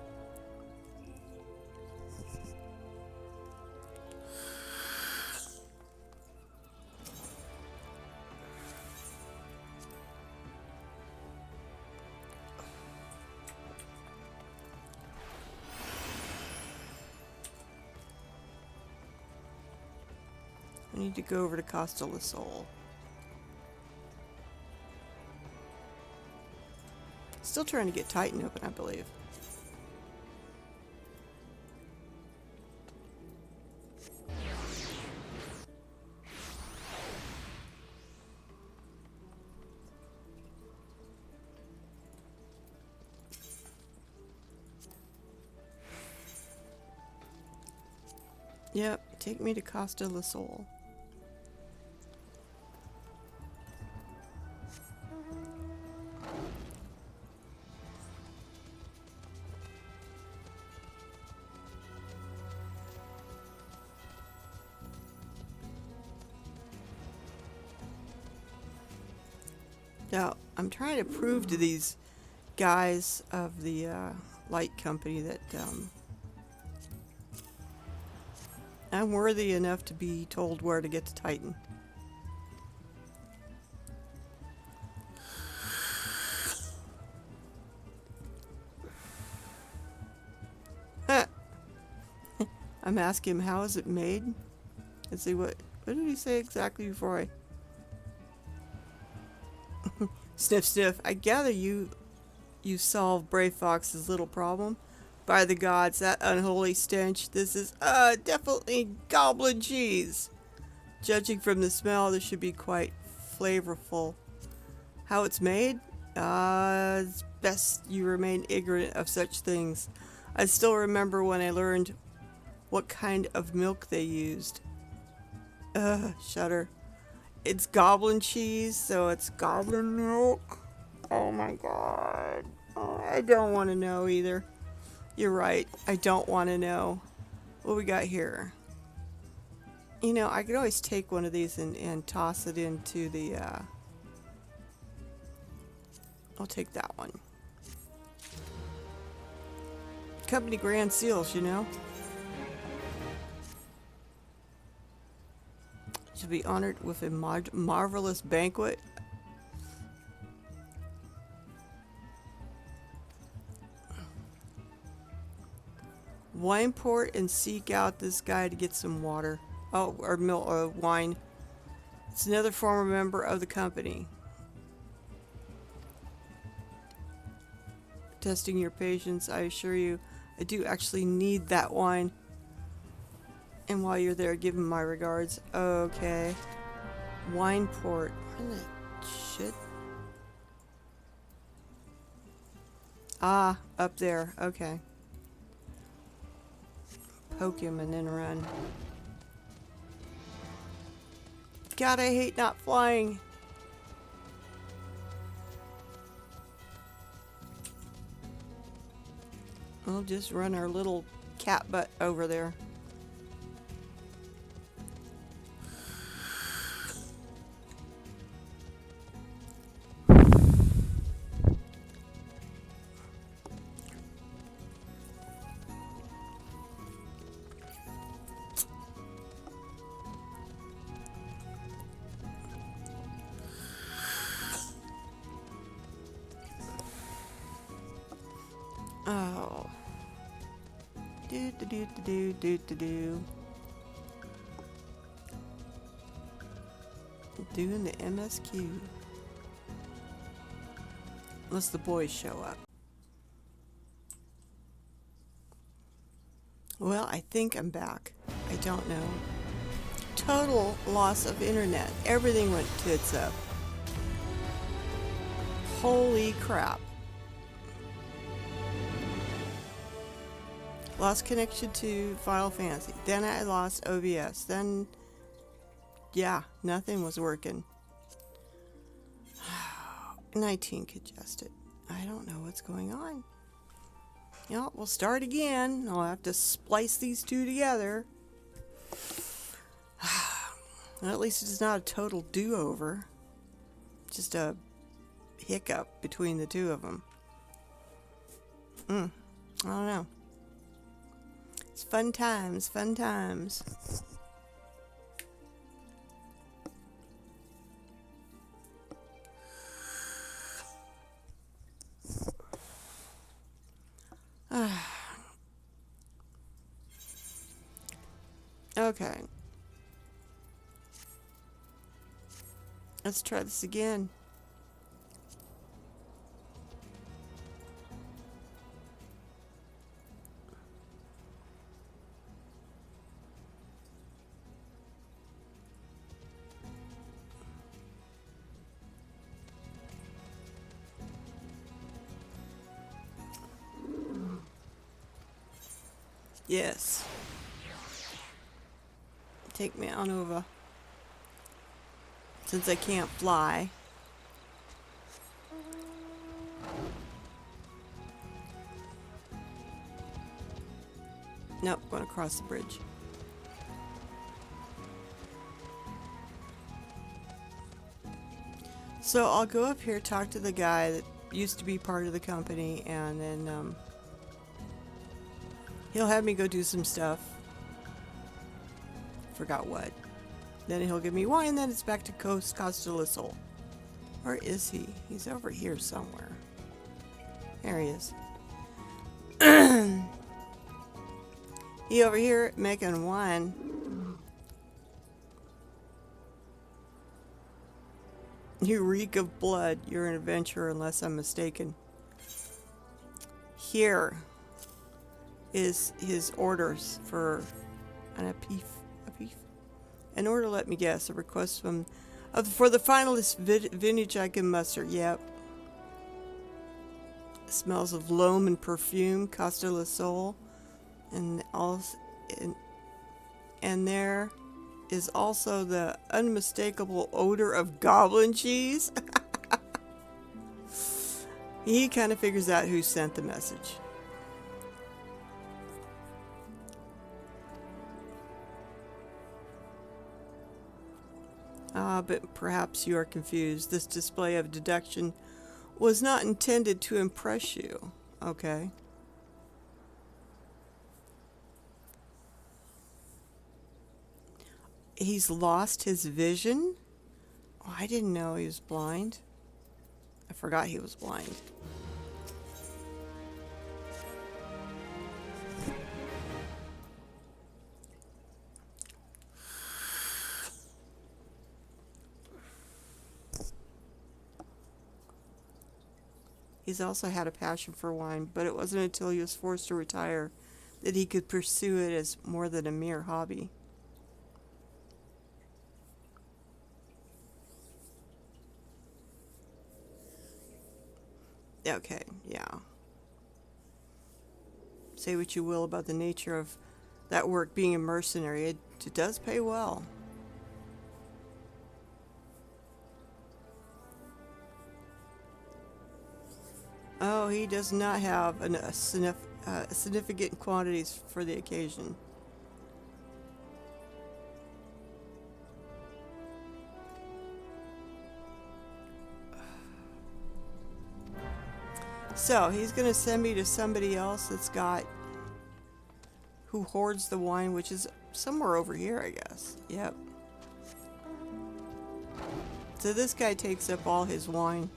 We need to go over to Costa La Sol. Still trying to get Titan open, I believe. Yep, take me to Costa La Sol. Now, I'm trying to prove to these guys of the light company that I'm worthy enough to be told where to get to Titan. I'm asking him, how is it made? Let's see, what did he say exactly before I... Sniff, sniff. I gather you solved Brave Fox's little problem. By the gods, that unholy stench. This is definitely goblin cheese. Judging from the smell, this should be quite flavorful. How it's made? It's best you remain ignorant of such things. I still remember when I learned what kind of milk they used. Shudder. It's goblin cheese, so it's goblin milk. Oh my god. Oh, I don't want to know either. You're right. I don't want to know. What we got here? You know, I could always take one of these and toss it into the... I'll take that one. Company Grand Seals, you know. To be honored with a marvelous banquet. Wine port and seek out this guy to get some water. Oh, or milk, wine. It's another former member of the company. Testing your patience, I assure you, I do actually need that wine. And while you're there, give him my regards. Okay. Wine port. Where the shit? Ah, up there. Okay. Poke him and then run. God, I hate not flying. We'll just run our little cat butt over there. Oh. Do. Doing the MSQ. Unless the boys show up. Well, I think I'm back. I don't know. Total loss of internet. Everything went tits up. Holy crap. Lost connection to Final Fantasy. Then I lost OBS. Then, yeah, nothing was working. 19 congested. I don't know what's going on. You know, we'll start again. I'll have to splice these two together. Well, at least it's not a total do-over. Just a hiccup between the two of them. I don't know. It's fun times, fun times. Okay. Let's try this again. Yes. Take me on over. Since I can't fly. Nope, going across the bridge. So I'll go up here, talk to the guy that used to be part of the company, and then he'll have me go do some stuff. Forgot what. Then he'll give me wine, and then it's back to Costa del Sol. Where is he? He's over here somewhere. There he is. He over here making wine. You reek of blood. You're an adventurer unless I'm mistaken. Here is his orders for an apif. In order, let me guess, a request from for the finalist vintage I can muster. Yep. It smells of loam and perfume, Costa del Sol, and there is also the unmistakable odor of goblin cheese. He kind of figures out who sent the message. But perhaps you are confused. This display of deduction was not intended to impress you. Okay. He's lost his vision? Oh, I didn't know he was blind. I forgot he was blind. He's also had a passion for wine, but it wasn't until he was forced to retire that he could pursue it as more than a mere hobby. Okay, yeah. Say what you will about the nature of that work being a mercenary, it does pay well. Oh, he does not have significant quantities for the occasion. So, he's going to send me to somebody else who hoards the wine, which is somewhere over here, I guess. Yep. So this guy takes up all his wine.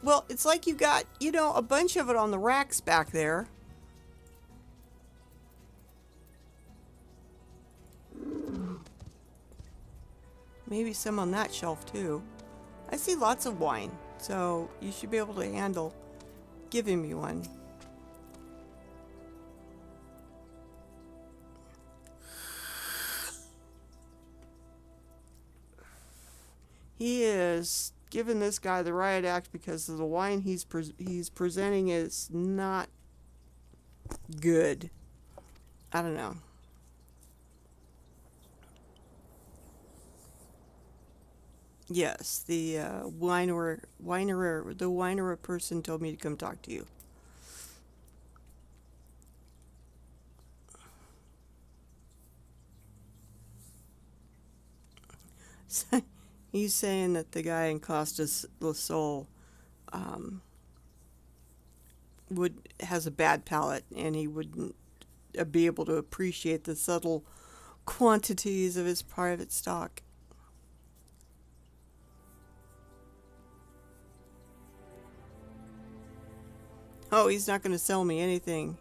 Well, it's like you got, a bunch of it on the racks back there. Maybe some on that shelf too. I see lots of wine, so you should be able to handle giving me one. He is giving this guy the riot act because of the wine he's presenting is not good. I don't know. Yes, the winery person told me to come talk to you. He's saying that the guy in Costa del Sol has a bad palate, and he wouldn't be able to appreciate the subtle quantities of his private stock. Oh, he's not going to sell me anything.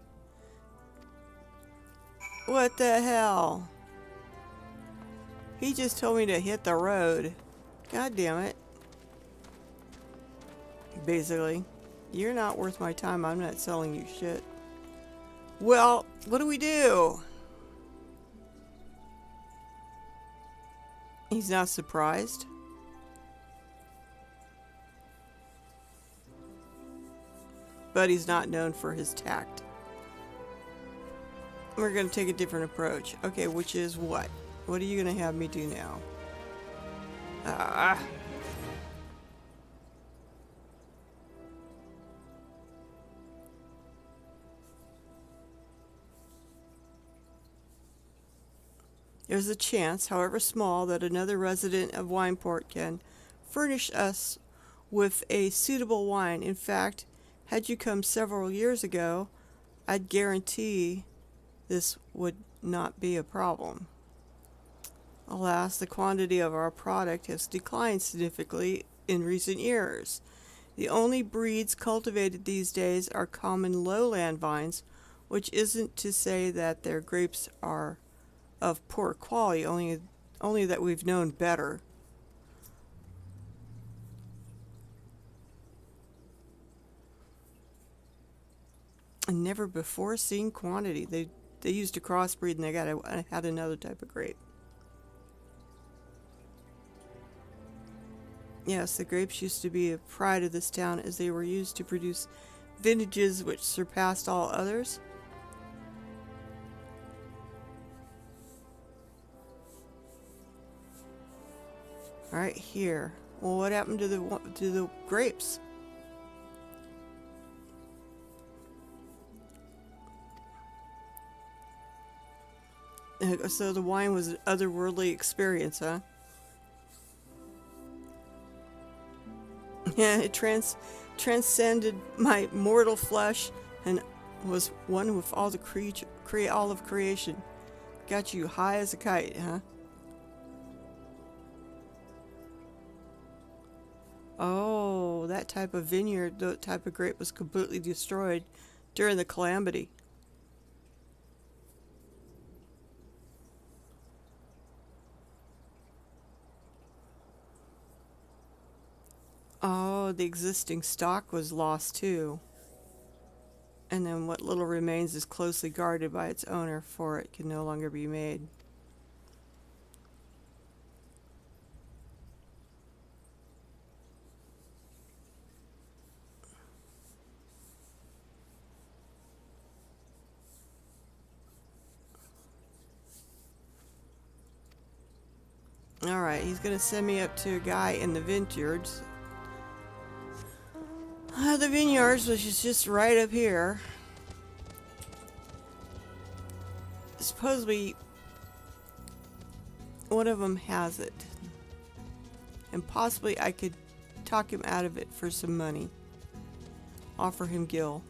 What the hell? He just told me to hit the road. God damn it. Basically, you're not worth my time. I'm not selling you shit. Well, what do we do? He's not surprised. But he's not known for his tact. We're going to take a different approach. Okay, which is what? What are you going to have me do now? There's a chance, however small, that another resident of Wineport can furnish us with a suitable wine. In fact, had you come several years ago, I'd guarantee this would not be a problem. Alas, the quantity of our product has declined significantly in recent years. The only breeds cultivated these days are common lowland vines, which isn't to say that their grapes are of poor quality, only that we've known better. A never before seen quantity. They used a crossbreed and they had another type of grape. Yes, the grapes used to be a pride of this town as they were used to produce vintages which surpassed all others. Right here. Well, what happened to the grapes? So the wine was an otherworldly experience, huh? Yeah, it transcended my mortal flesh and was one with all the all of creation. Got you high as a kite, huh? Oh, that type of vineyard, that type of grape was completely destroyed during the calamity. Oh, the existing stock was lost too. And then what little remains is closely guarded by its owner, for it can no longer be made. Alright, he's going to send me up to a guy in the vineyards. The vineyards, which is just right up here. Supposedly, one of them has it. And possibly I could talk him out of it for some money. Offer him Gil.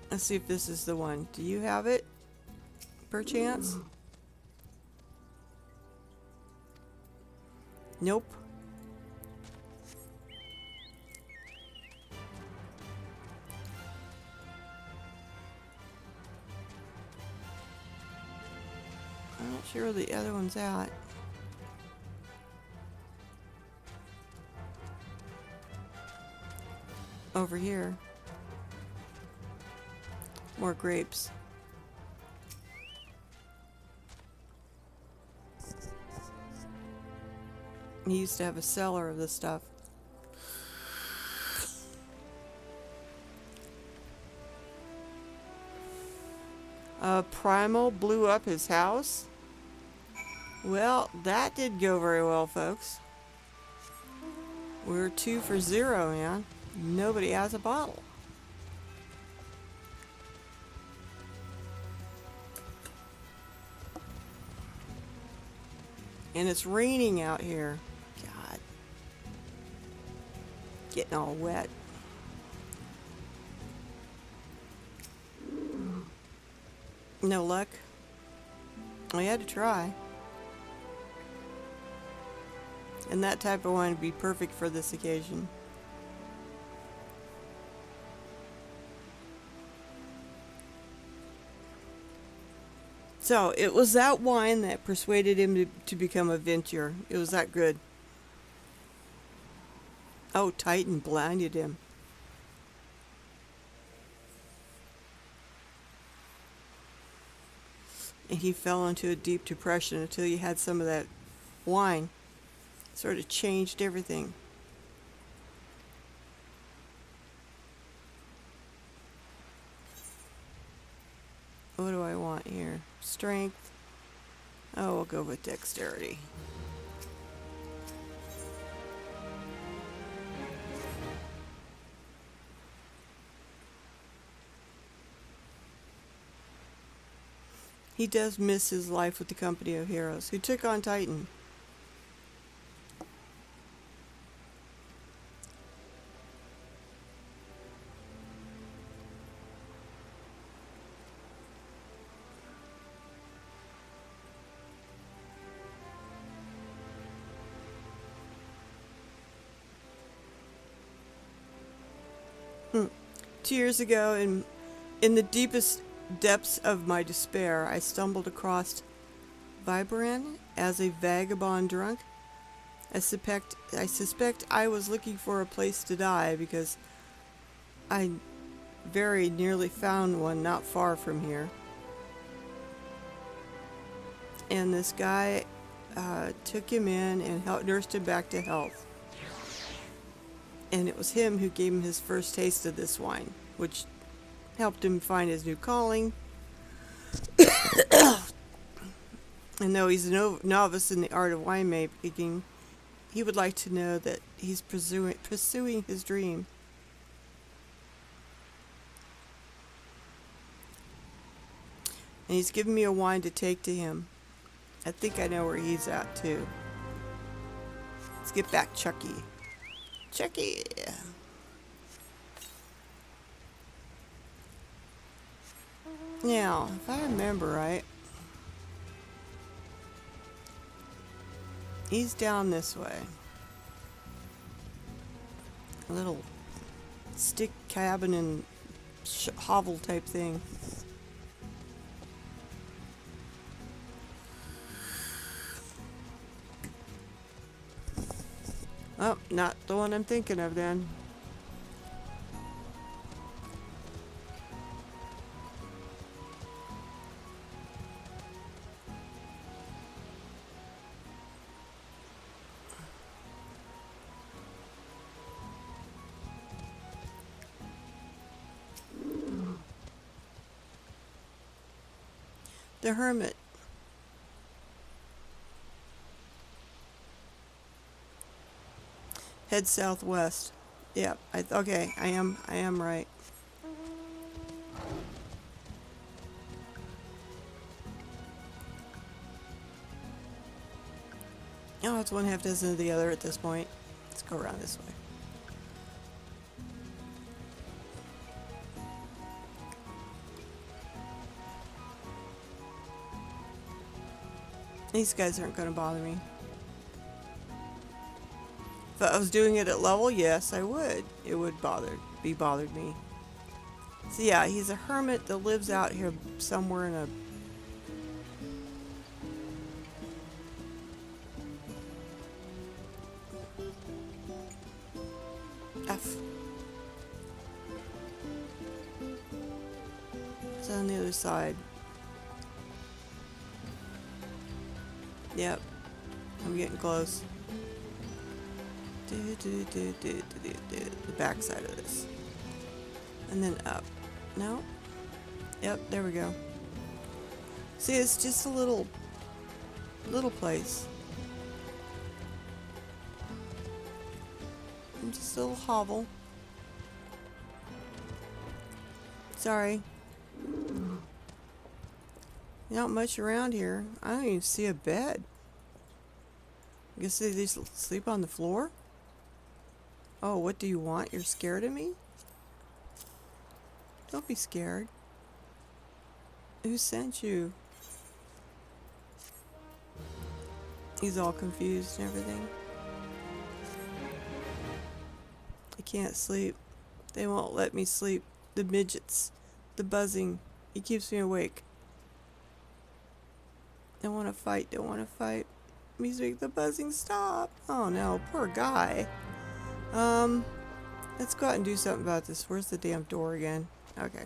Let's see if this is the one. Do you have it? Perchance? Nope. I'm not sure where the other one's at. Over here. More grapes. He used to have a cellar of this stuff. Primal blew up his house. Well, that did go very well, folks. We're 2 for 0, man. Nobody has a bottle. And it's raining out here. God. Getting all wet. No luck. We had to try. And that type of wine would be perfect for this occasion. So, it was that wine that persuaded him to become a vintner. It was that good. Oh, Titan blinded him. And he fell into a deep depression until he had some of that wine. Sort of changed everything. What do I want here? Strength. Oh, we'll go with dexterity. He does miss his life with the company of heroes who took on Titan. Two years ago, in the deepest depths of my despair, I stumbled across Vibran as a vagabond drunk. I suspect I was looking for a place to die because I very nearly found one not far from here. And this guy took him in and nursed him back to health. And it was him who gave him his first taste of this wine, which helped him find his new calling. And though he's a novice in the art of winemaking, he would like to know that he's pursuing his dream. And he's given me a wine to take to him. I think I know where he's at, too. Let's get back Chucky. Chucky! Now, if I remember right, he's down this way. A little stick cabin and hovel type thing. Oh, not the one I'm thinking of then. The Hermit. Head southwest. Yep. Okay. I am right. Oh, it's one half dozen of the other at this point. Let's go around this way. These guys aren't going to bother me. If I was doing it at level, yes, I would. It would be bothered me. So yeah, he's a hermit that lives out here somewhere in a... F. It's on the other side. Yep. I'm getting close. The back side of this. And then up. No? Yep, there we go. See, it's just a little place. Just a little hovel. Sorry. Not much around here. I don't even see a bed. I guess they just sleep on the floor? Oh, what do you want? You're scared of me? Don't be scared. Who sent you? He's all confused and everything. I can't sleep. They won't let me sleep. The midgets. The buzzing. It keeps me awake. Don't want to fight. Don't want to fight. Please make the buzzing stop. Oh no, poor guy. Let's go out and do something about this. Where's the damn door again? Okay.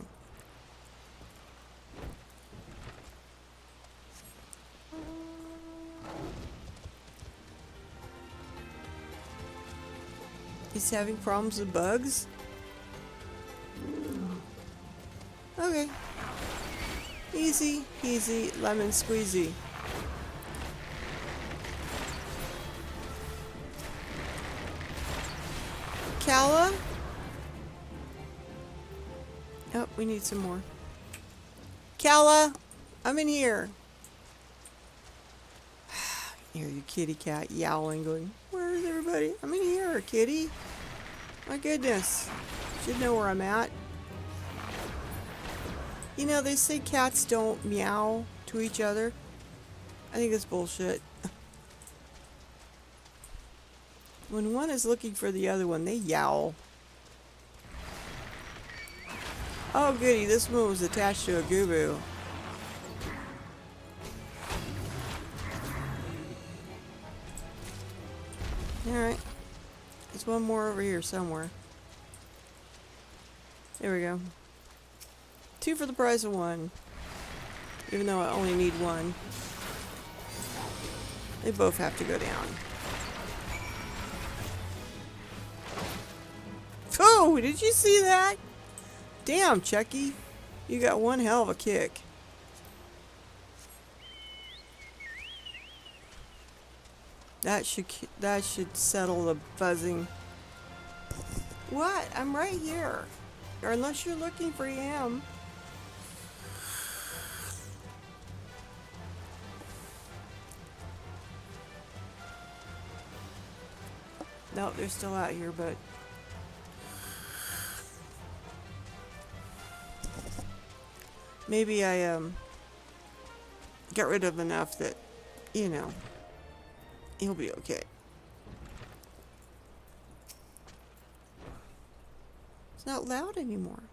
He's having problems with bugs? Okay. Easy, easy, lemon squeezy. Kala? Oh, we need some more. Kala, I'm in here. Here, you kitty cat yowling, going, where is everybody? I'm in here, kitty. My goodness. Should know where I'm at. You know, they say cats don't meow to each other. I think that's bullshit. When one is looking for the other one, they yowl. Oh goody, this one was attached to a Gubu. Alright. There's one more over here somewhere. There we go. 2 for the price of 1. Even though I only need 1. They both have to go down. Oh, did you see that? Damn, Chucky. You got one hell of a kick. That should settle the buzzing. What? I'm right here. Or unless you're looking for him. Nope, they're still out here, but maybe I got rid of enough that, you know, he'll be okay. It's not loud anymore.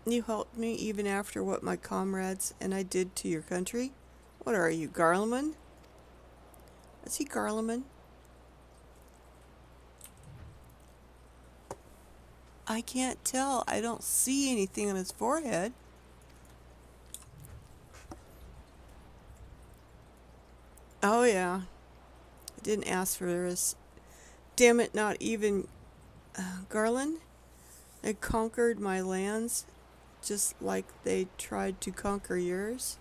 You helped me even after what my comrades and I did to your country? What are you, Garlemald? Is he Garlemald? I can't tell. I don't see anything on his forehead. Oh, yeah. I didn't ask for this. Damn it, not even Garland. They conquered my lands just like they tried to conquer yours.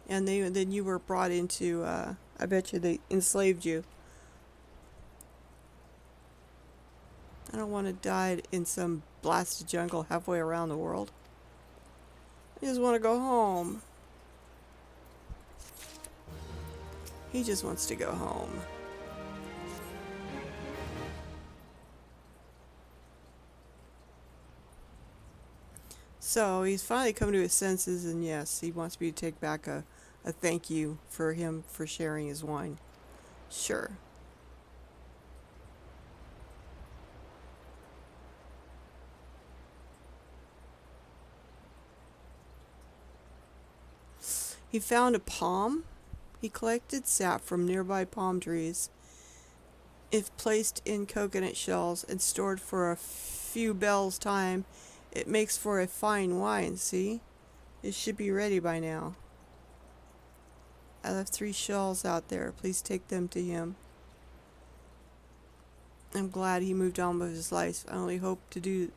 And then you were brought into, I bet you they enslaved you. I don't want to die in some blasted jungle halfway around the world. I just want to go home. He just wants to go home. So he's finally come to his senses, and yes, he wants me to take back a thank you for him for sharing his wine. Sure. He found a palm. He collected sap from nearby palm trees. If placed in coconut shells and stored for a few bells' time, it makes for a fine wine, see? It should be ready by now. I left 3 shells out there. Please take them to him. I'm glad he moved on with his life. I only hope to do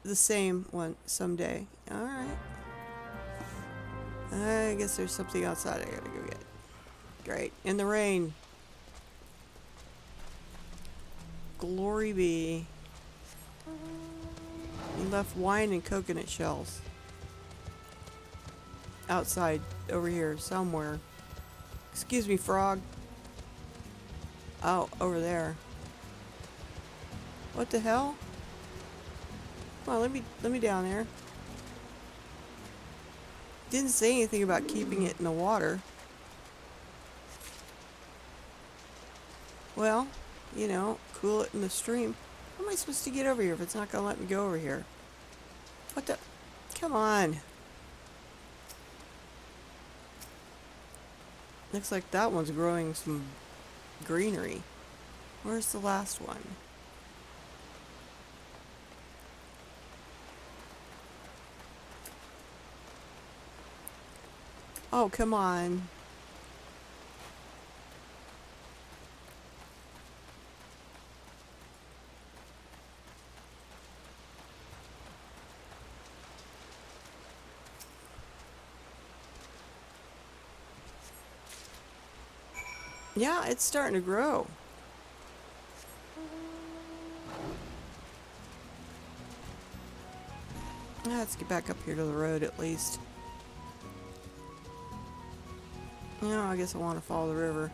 the same one someday. Alright. I guess there's something outside I gotta go get. Great. In the rain. Glory be. He left wine and coconut shells. Outside, over here, somewhere. Excuse me, frog. Oh, over there. What the hell? Come on, let me down there. Didn't say anything about keeping it in the water. Well, you know, cool it in the stream. How am I supposed to get over here if it's not going to let me go over here? What the? Come on. Looks like that one's growing some greenery. Where's the last one? Oh, come on. Yeah, it's starting to grow. Let's get back up here to the road at least. No, I guess I want to follow the river.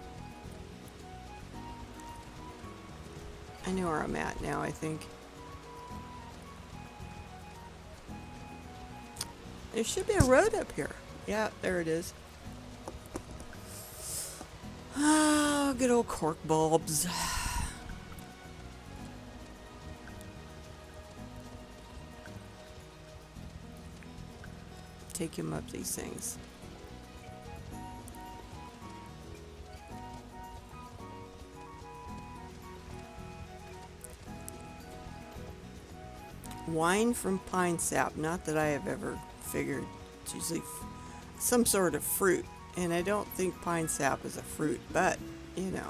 I know where I'm at now, I think. There should be a road up here. Yeah, there it is. Oh, good old cork bulbs. Take him up these things. Wine from pine sap. Not that I have ever figured. It's usually some sort of fruit. And I don't think pine sap is a fruit, but, you know.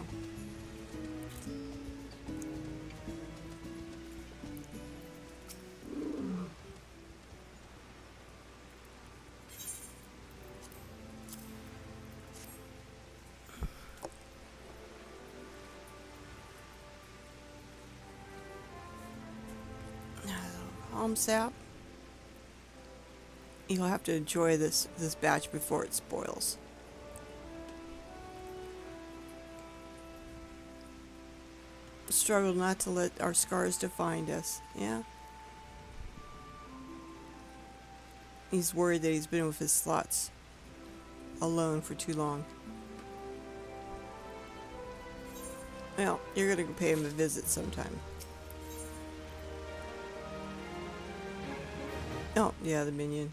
Palm sap. You'll have to enjoy this batch before it spoils. Struggle not to let our scars define us. Yeah. He's worried that he's been with his slots alone for too long. Well, you're gonna go pay him a visit sometime. Oh, yeah, the minion.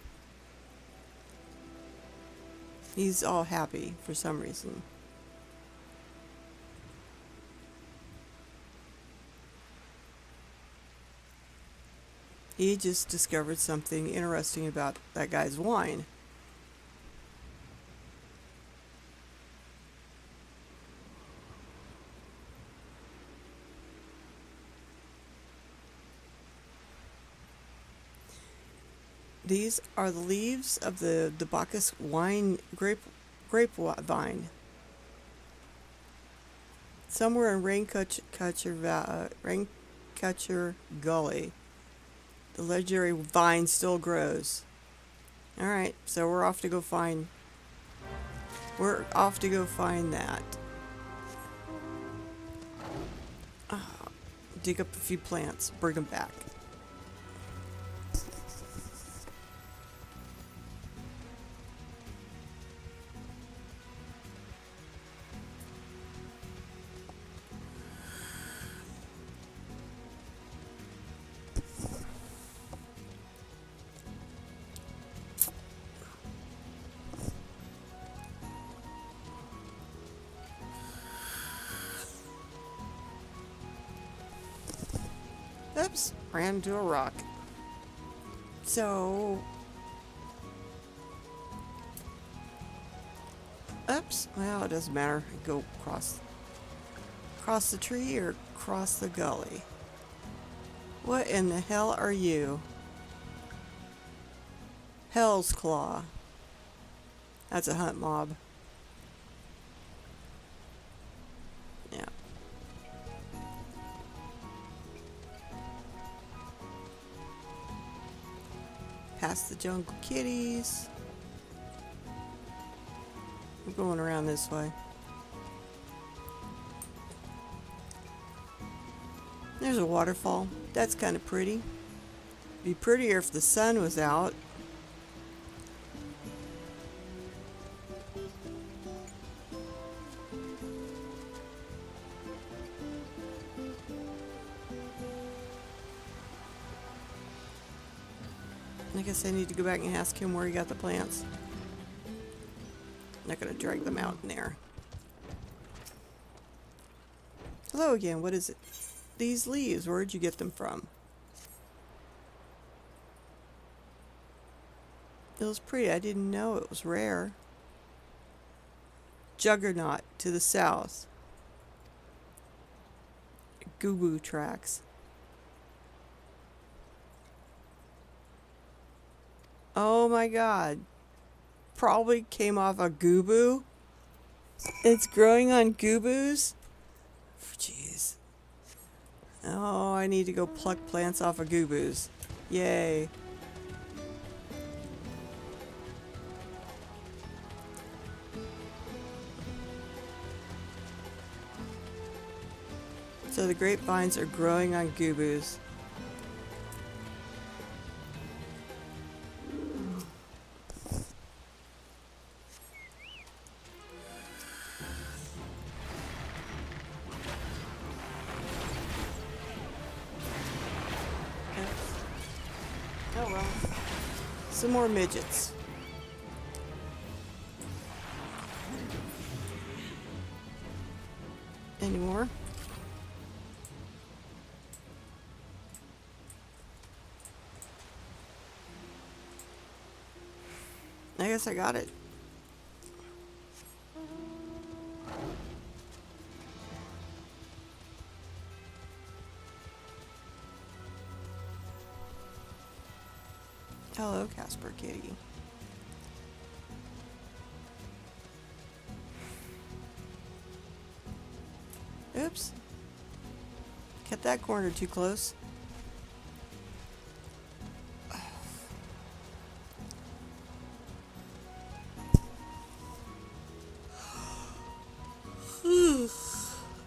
He's all happy for some reason. He just discovered something interesting about that guy's wine. These are the leaves of the Bacchus wine grapevine. Somewhere in Raincatcher Gully, the legendary vine still grows. All right, so we're off to go find that. Dig up a few plants, bring them back. Oops, ran into a rock. So, oops, well, it doesn't matter. Go across the tree or cross the gully. What in the hell are you? Hell's Claw. That's a hunt mob. Yeah. Past the jungle kitties. We're going around this way. There's a waterfall. That's kind of pretty. Be prettier if the sun was out. I guess I need to go back and ask him where he got the plants. I'm not going to drag them out in there. Hello again, what is it? These leaves, where'd you get them from? It was pretty, I didn't know it was rare. Juggernaut to the south. Goo tracks. Oh my god. Probably came off a gooboo. It's growing on gooboos? Jeez. Oh, I need to go pluck plants off of gooboos. Yay. So the grapevines are growing on gooboos. Oh well. Some more midgets. Any more? I guess I got it. Hello, Casper Kitty. Oops. Cut that corner too close.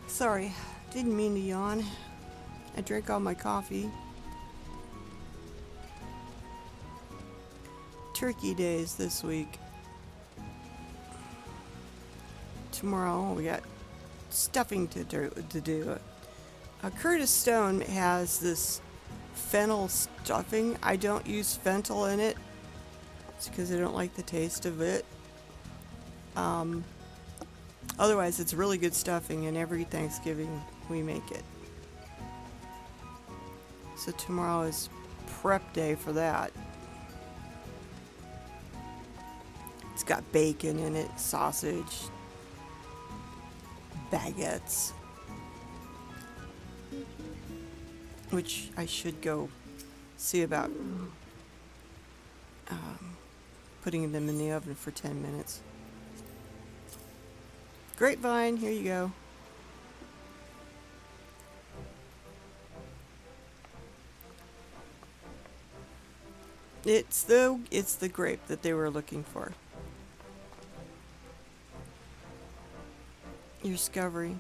Sorry, didn't mean to yawn. I drank all my coffee. Turkey days this week. Tomorrow we got stuffing to do. Curtis Stone has this fennel stuffing. I don't use fennel in it. It's because I don't like the taste of it. Otherwise, it's really good stuffing, and every Thanksgiving we make it. So tomorrow is prep day for that. It's got bacon in it, sausage, baguettes, which I should go see about putting them in the oven for 10 minutes. Grapevine, here you go. It's the grape that they were looking for. Your discovery.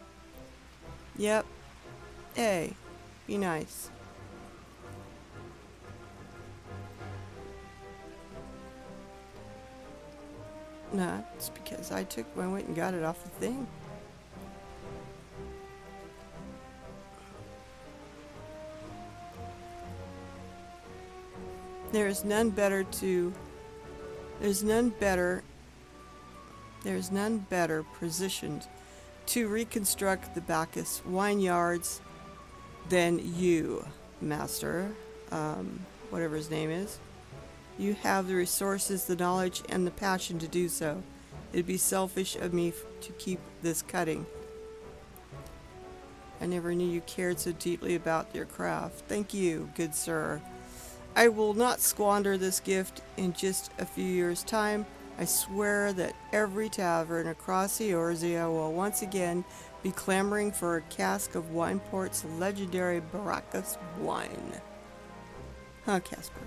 Yep. Hey, be nice. Nah, it's because I went and got it off the thing. There's none better positioned to reconstruct the Bacchus vineyards than you, Master, whatever his name is. You have the resources, the knowledge, and the passion to do so. It'd be selfish of me to keep this cutting. I never knew you cared so deeply about your craft. Thank you, good sir. I will not squander this gift in just a few years' time. I swear that every tavern across Eorzea will once again be clamoring for a cask of Wineport's legendary Bacchus wine. Huh, Casper?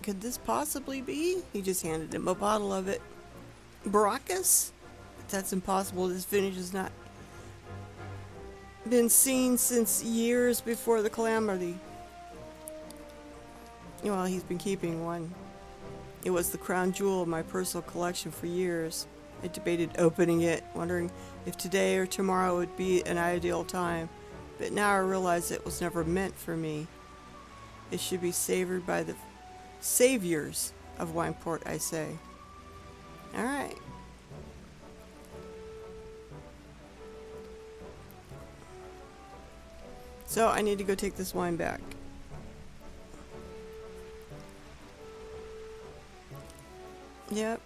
Could this possibly be? He just handed him a bottle of it. Bacchus? That's impossible. This vintage has not been seen since years before the calamity. Well, he's been keeping one. It was the crown jewel of my personal collection for years. I debated opening it, wondering if today or tomorrow would be an ideal time. But now I realize it was never meant for me. It should be savored by the saviors of Wineport, I say. Alright. So I need to go take this wine back. Yep.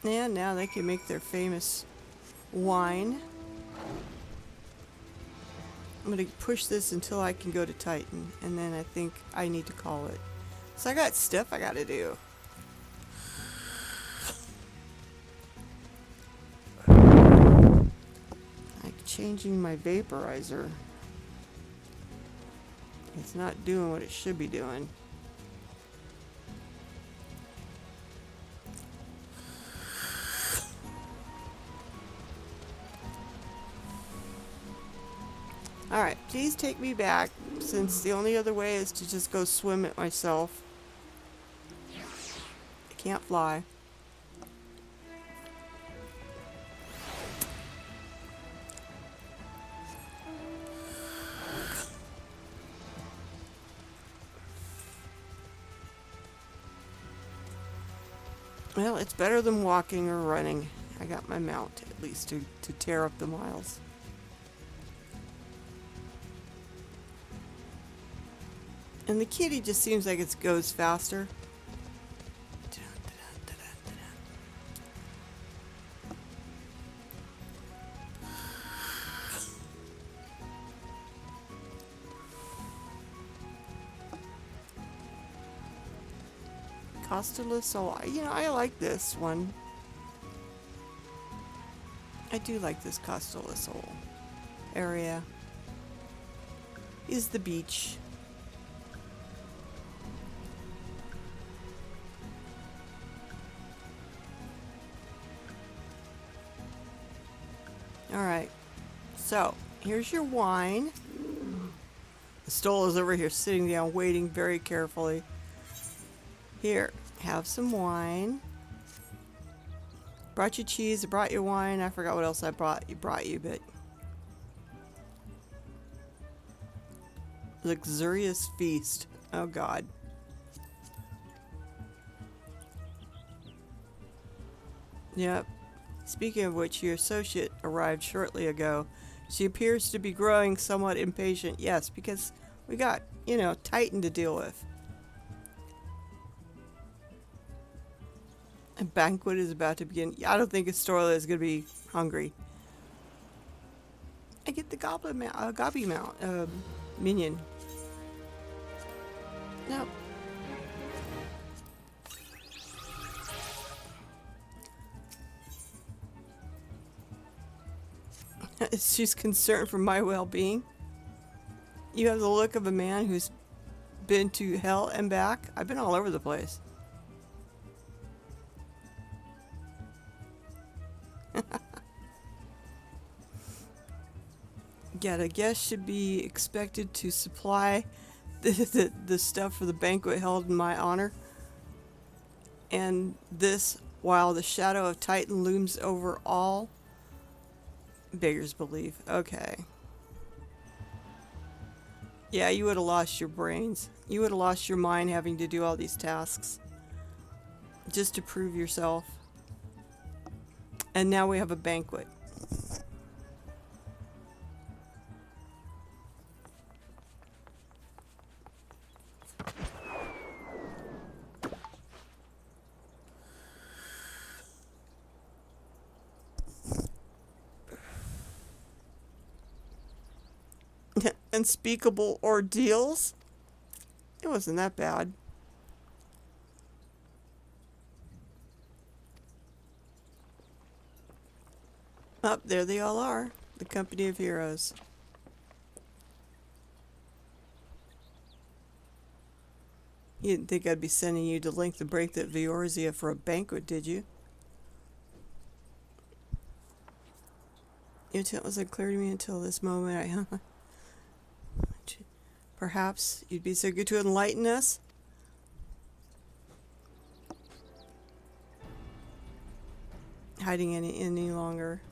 And now they can make their famous wine. I'm going to push this until I can go to Titan, and then I think I need to call it. So I got stuff I got to do. Like changing my vaporizer. It's not doing what it should be doing. Alright, please take me back, since the only other way is to just go swim it myself. I can't fly. Well, it's better than walking or running. I got my mount, at least, to tear up the miles. And the kitty just seems like it goes faster. Costa del Sol. You know, I like this one. I do like this Costa del Sol area. Is the beach. Alright, so here's your wine. The Stoll is over here sitting down waiting very carefully. Here, have some wine. Brought you cheese, I brought you wine. I forgot what else I brought you, but Luxurious feast. Oh, God. Yep. Speaking of which, your associate arrived shortly ago. She appears to be growing somewhat impatient. Yes, because we got, Titan to deal with. A banquet is about to begin. I don't think Astorla is going to be hungry. I get the goblin mount, gobby mount, minion. No. She's concerned for my well-being. You have the look of a man who's been to hell and back. I've been all over the place. Yeah, the guest should be expected to supply the stuff for the banquet held in my honor. And this, while the shadow of Titan looms over all, beggars believe. Okay. Yeah, you would have lost your brains. You would have lost your mind having to do all these tasks. Just to prove yourself. And now we have a banquet. Unspeakable ordeals? It wasn't that bad. Up there they all are. The company of heroes. You didn't think I'd be sending you to link the break at Viorzia for a banquet, did you? Your intent was unclear to me until this moment. Perhaps you'd be so good to enlighten us? Hiding any longer.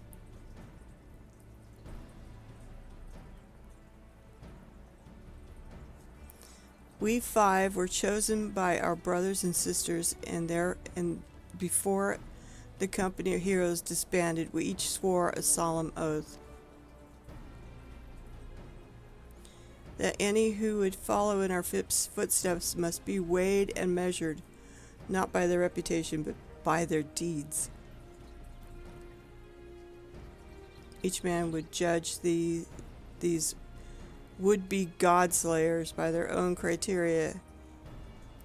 We 5 were chosen by our brothers and sisters, and before the company of heroes disbanded, we each swore a solemn oath that any who would follow in our footsteps must be weighed and measured, not by their reputation, but by their deeds. Each man would judge these would-be god-slayers by their own criteria.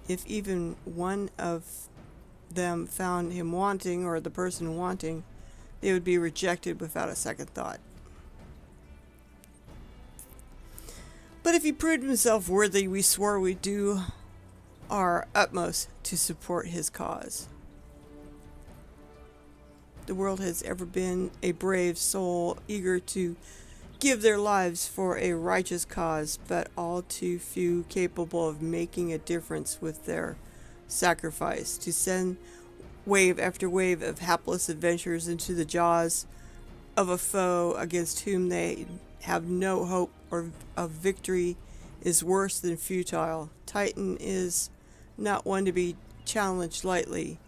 If even one of them found him wanting, or the person wanting, they would be rejected without a second thought. But if he proved himself worthy, we swore we'd do our utmost to support his cause. The world has ever been a brave soul, eager to give their lives for a righteous cause, but all too few capable of making a difference with their sacrifice, to send wave after wave of hapless adventurers into the jaws of a foe against whom they have no hope of victory is worse than futile. Titan is not one to be challenged lightly,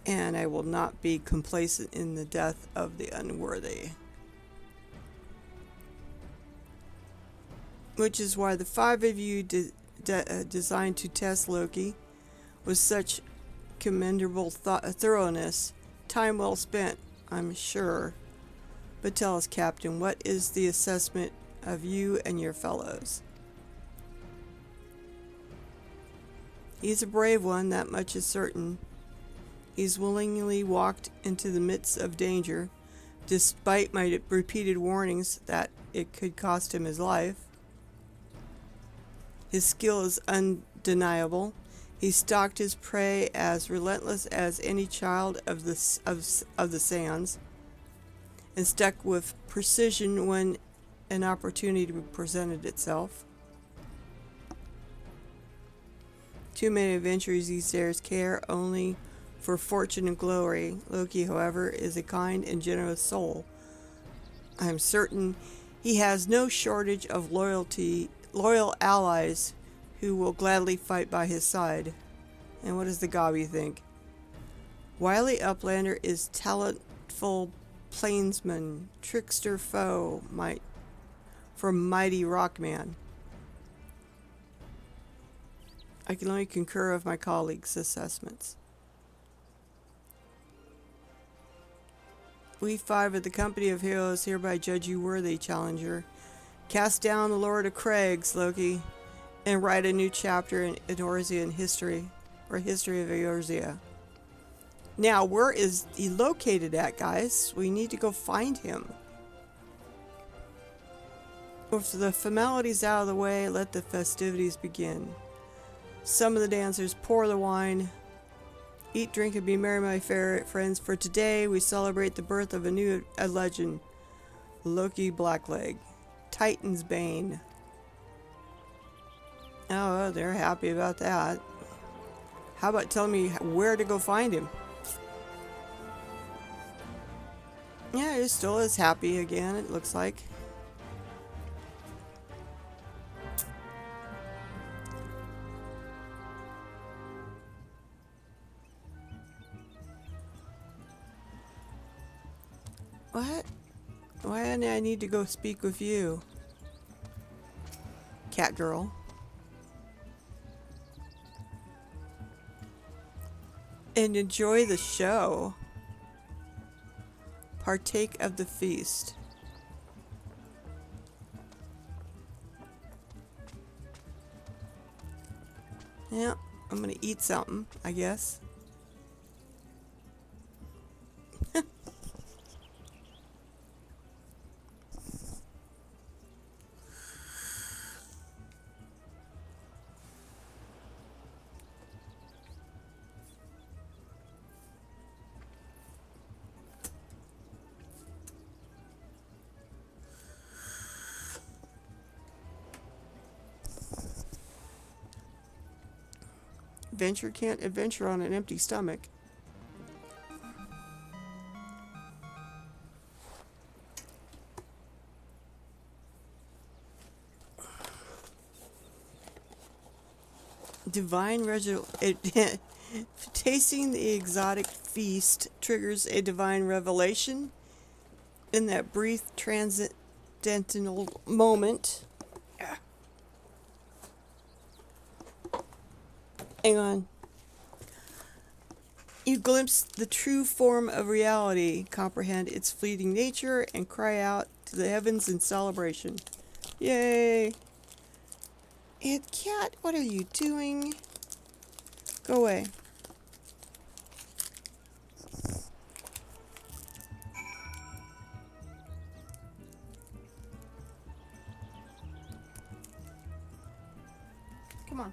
and I will not be complacent in the death of the unworthy. Which is why the 5 of you designed to test Loki with such commendable thoroughness. Time well spent, I'm sure. But tell us, Captain, what is the assessment of you and your fellows? He's a brave one, that much is certain. He's willingly walked into the midst of danger, despite my repeated warnings that it could cost him his life. His skill is undeniable. He stalked his prey as relentless as any child of the sands, and stuck with precision when an opportunity presented itself. Too many adventurers these days care only for fortune and glory. Loki, however, is a kind and generous soul. I am certain he has no shortage of loyalty loyal allies who will gladly fight by his side. And what does the Gabi think? Wily uplander is talentful plainsman, trickster foe, from mighty rockman. I can only concur with my colleagues' assessments. We five of the company of heroes hereby judge you worthy, challenger. Cast down the Lord of Craigs, Loki, and write a new chapter in Eorzean history, or history of Eorzea. Now, where is he located at, guys? We need to go find him. With the formalities out of the way, let the festivities begin. Some of the dancers pour the wine. Eat, drink, and be merry, my fair friends, for today we celebrate the birth of a legend. Loki Blackleg, Titan's Bane. Oh, they're happy about that. How about telling me where to go find him? Yeah, he still is happy again, it looks like. What? Why do I need to go speak with you? Cat girl. And enjoy the show. Partake of the feast. Yeah, I'm gonna eat something, I guess. Adventure can't adventure on an empty stomach. Divine tasting the exotic feast triggers a divine revelation. In that brief transcendental moment. Hang on. You glimpse the true form of reality, comprehend its fleeting nature, and cry out to the heavens in celebration. Yay! Ed Cat, what are you doing? Go away. Come on.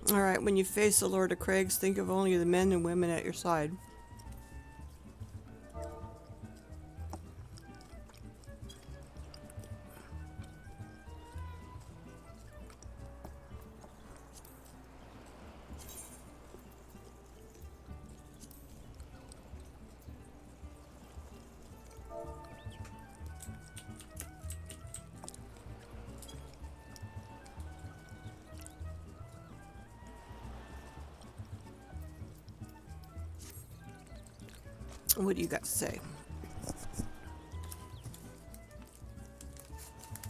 Alright, when you face the Lord of Craigs, think of only the men and women at your side. What do you got to say?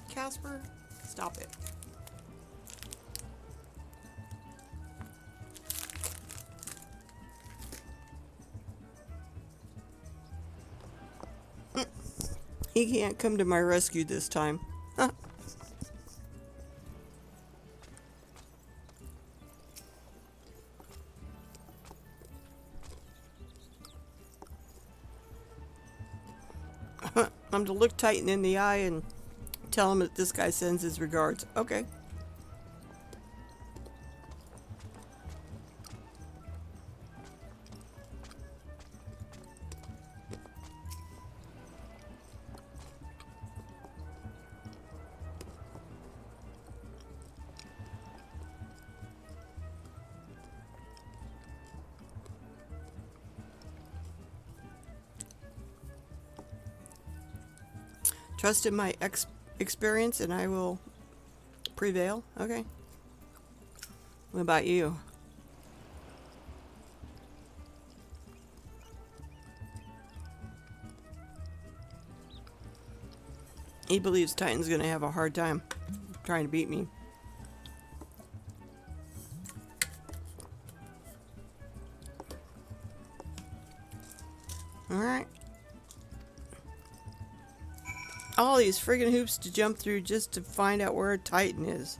Casper, stop it. He can't come to my rescue this time. Huh. I'm to look Titan in the eye and tell him that this guy sends his regards. Okay. Trust in my experience and I will prevail. Okay. What about you? He believes Titan's going to have a hard time trying to beat me. Alright. All these friggin' hoops to jump through just to find out where a Titan is.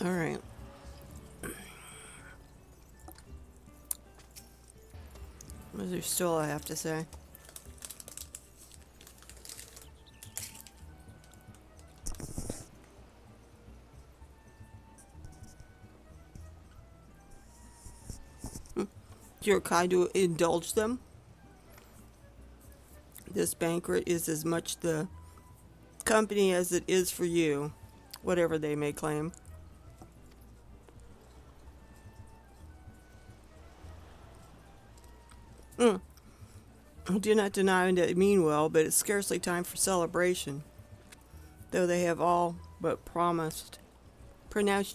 Alright. What is there still I have to say? You're kind to indulge them. This banquet is as much the company as it is for you, whatever they may claim. I do not deny that they mean well, but it's scarcely time for celebration. Though they have all but pronounced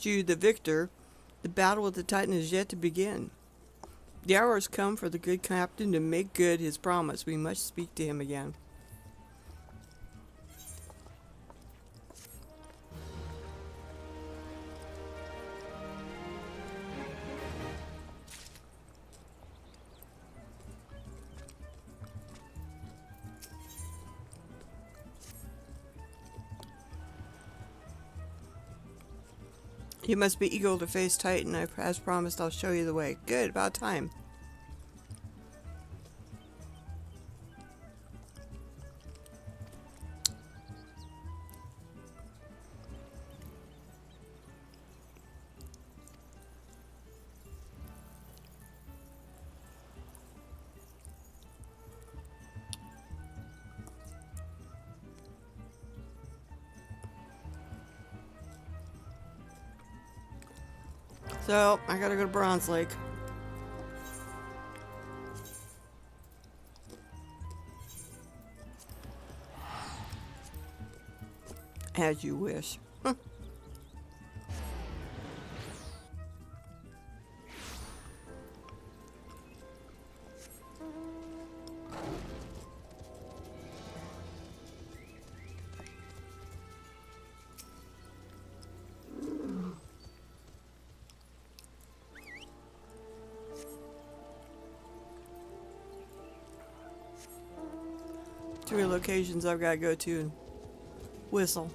you the victor, the battle with the Titan is yet to begin. The hour has come for the good captain to make good his promise. We must speak to him again. You must be eager to face Titan. As promised, I'll show you the way. Good, about time. So, I gotta go to Bronze Lake. As you wish. Three locations I've got to go to and whistle.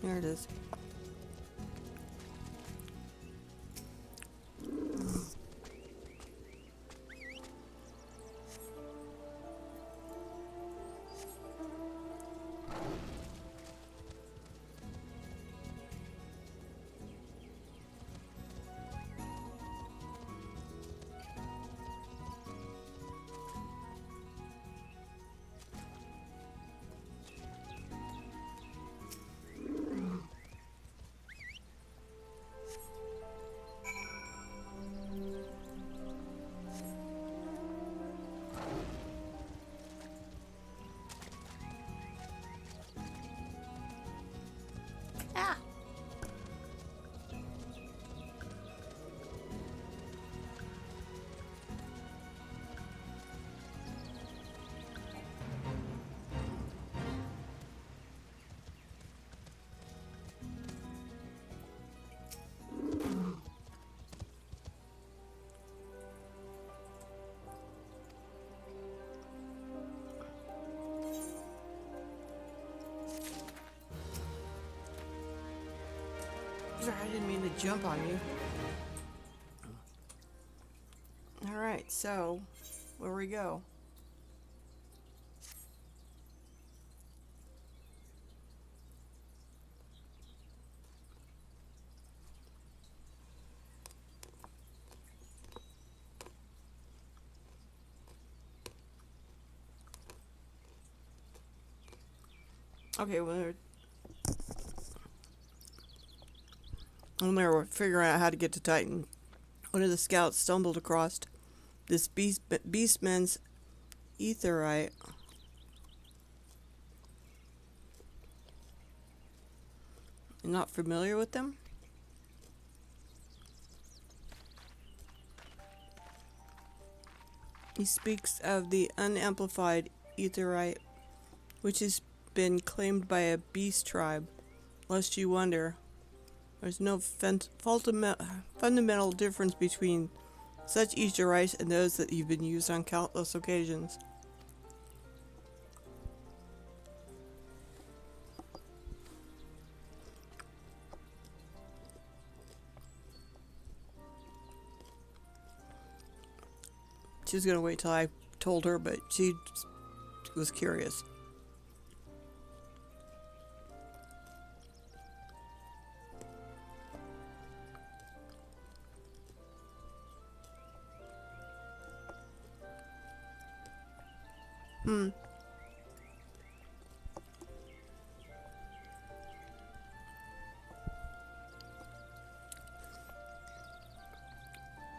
There it is. Sorry, I didn't mean to jump on you. Alright, so where we go? Okay, well, When they were figuring out how to get to Titan, one of the scouts stumbled across this beastman's etherite. You're not familiar with them? He speaks of the unamplified etherite, which has been claimed by a beast tribe. Lest you wonder, there's no fundamental difference between such etherite and those that have been used on countless occasions. She was going to wait till I told her, but she was curious.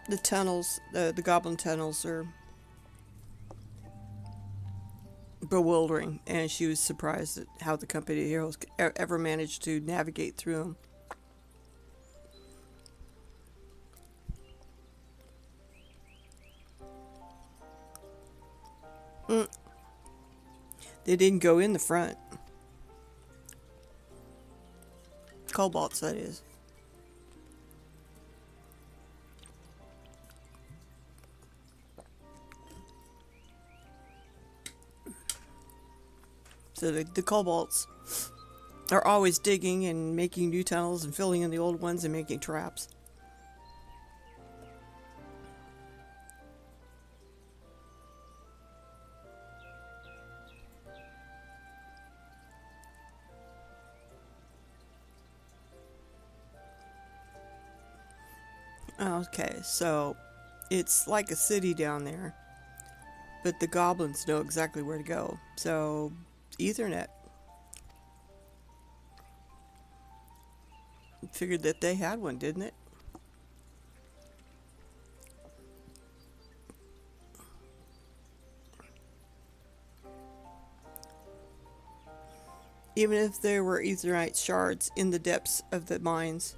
The tunnels, the goblin tunnels are bewildering, and she was surprised at how the company of heroes ever managed to navigate through them. They didn't go in the front. Cobalts, that is. So the cobalts are always digging and making new tunnels and filling in the old ones and making traps. Okay, so it's like a city down there, but the goblins know exactly where to go. So, Ethernet. Figured that they had one, didn't it? Even if there were Etherite shards in the depths of the mines,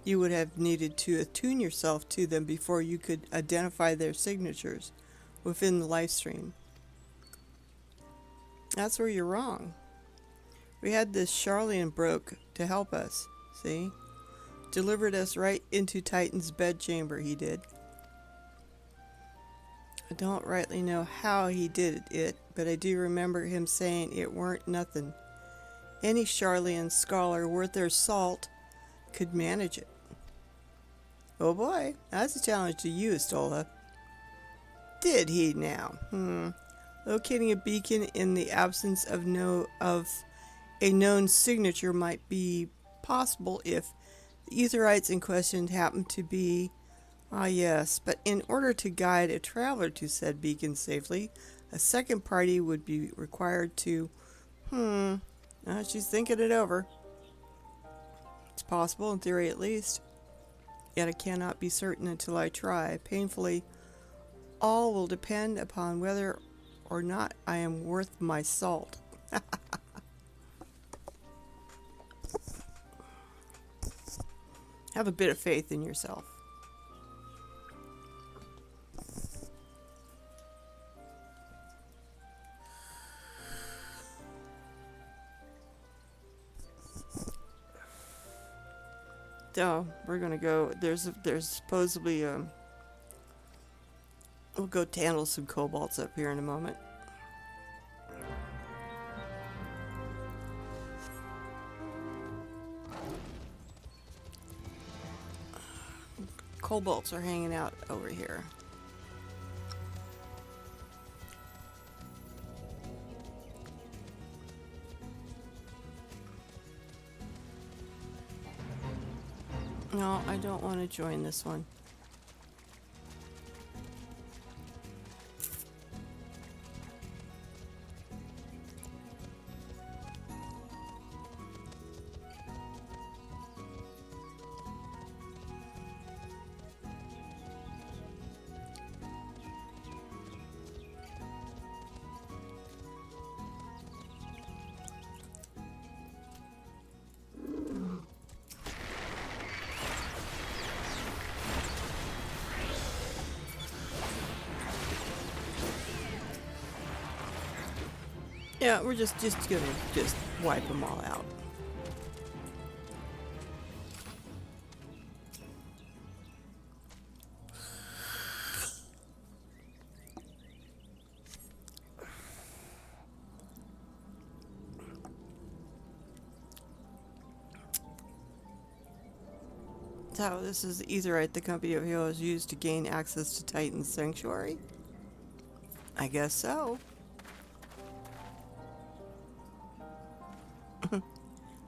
you would have needed to attune yourself to them before you could identify their signatures within the live stream. That's where you're wrong. We had this Charlian broke to help us, see? Delivered us right into Titan's bedchamber, he did. I don't rightly know how he did it, but I do remember him saying it weren't nothing. Any Charlian scholar worth their salt could manage it. Oh boy, that's a challenge to you, Stola. Did he now? Locating a beacon in the absence of a known signature might be possible if the Etherites in question happen to be... yes, but in order to guide a traveler to said beacon safely, a second party would be required to... she's thinking it over. It's possible, in theory at least. Yet I cannot be certain until I try. Painfully, all will depend upon whether or not I am worth my salt. Have a bit of faith in yourself. So we're gonna go. There's supposedly we'll go handle some cobalts up here in a moment. Cobalts are hanging out over here. No, I don't want to join this one. Yeah, we're just gonna just wipe them all out. So this is the Aetherite the company of heroes used to gain access to Titan's sanctuary? I guess so.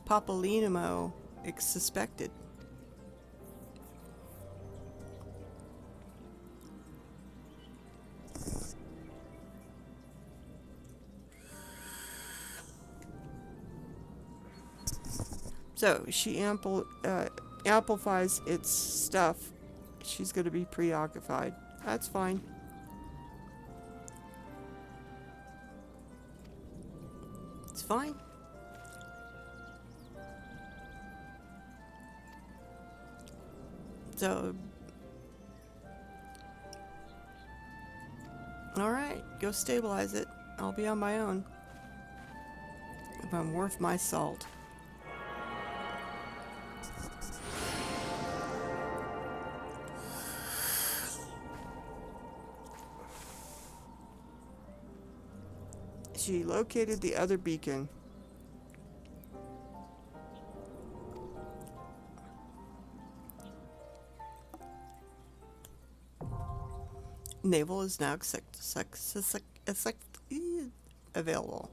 Papalinimo suspected. So she amplifies its stuff. She's going to be preoccupied. That's fine. It's fine. So, alright, go stabilize it. I'll be on my own. If I'm worth my salt. She located the other beacon. Naval is now available.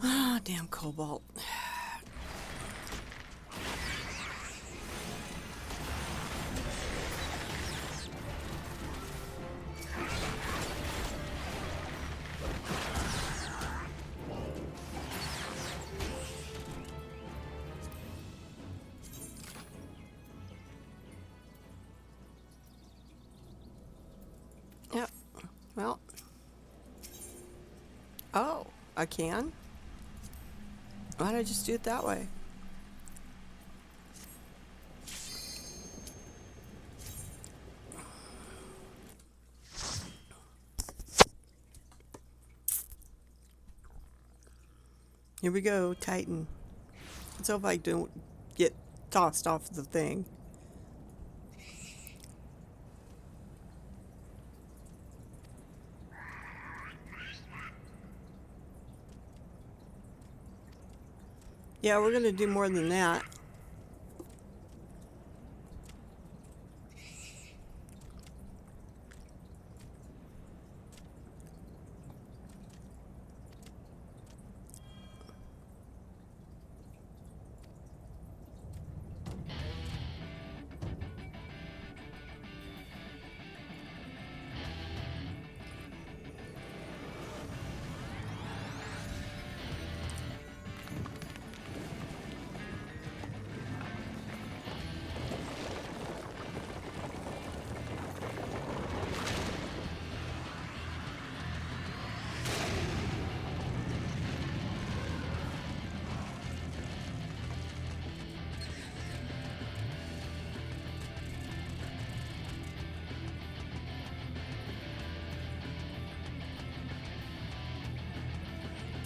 Ah, damn cobalt. Yep. Well. Oh, I can? Why did I just do it that way? Here we go, Titan. Let's hope I don't get tossed off the thing. Yeah, we're gonna do more than that.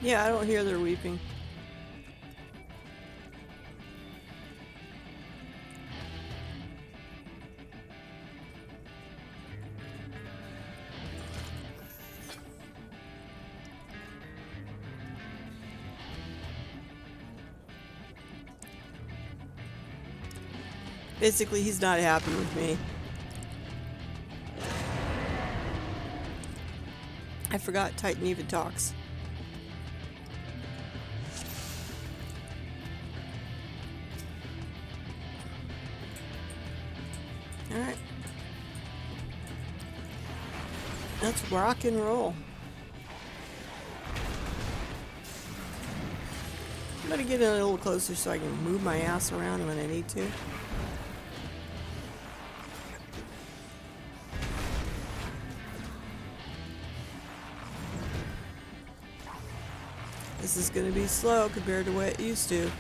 Yeah, I don't hear their weeping. Basically, he's not happy with me. I forgot Titan even talks. Alright. Let's rock and roll. gonna get a little closer so I can move my ass around when I need to. This is gonna be slow compared to what it used to.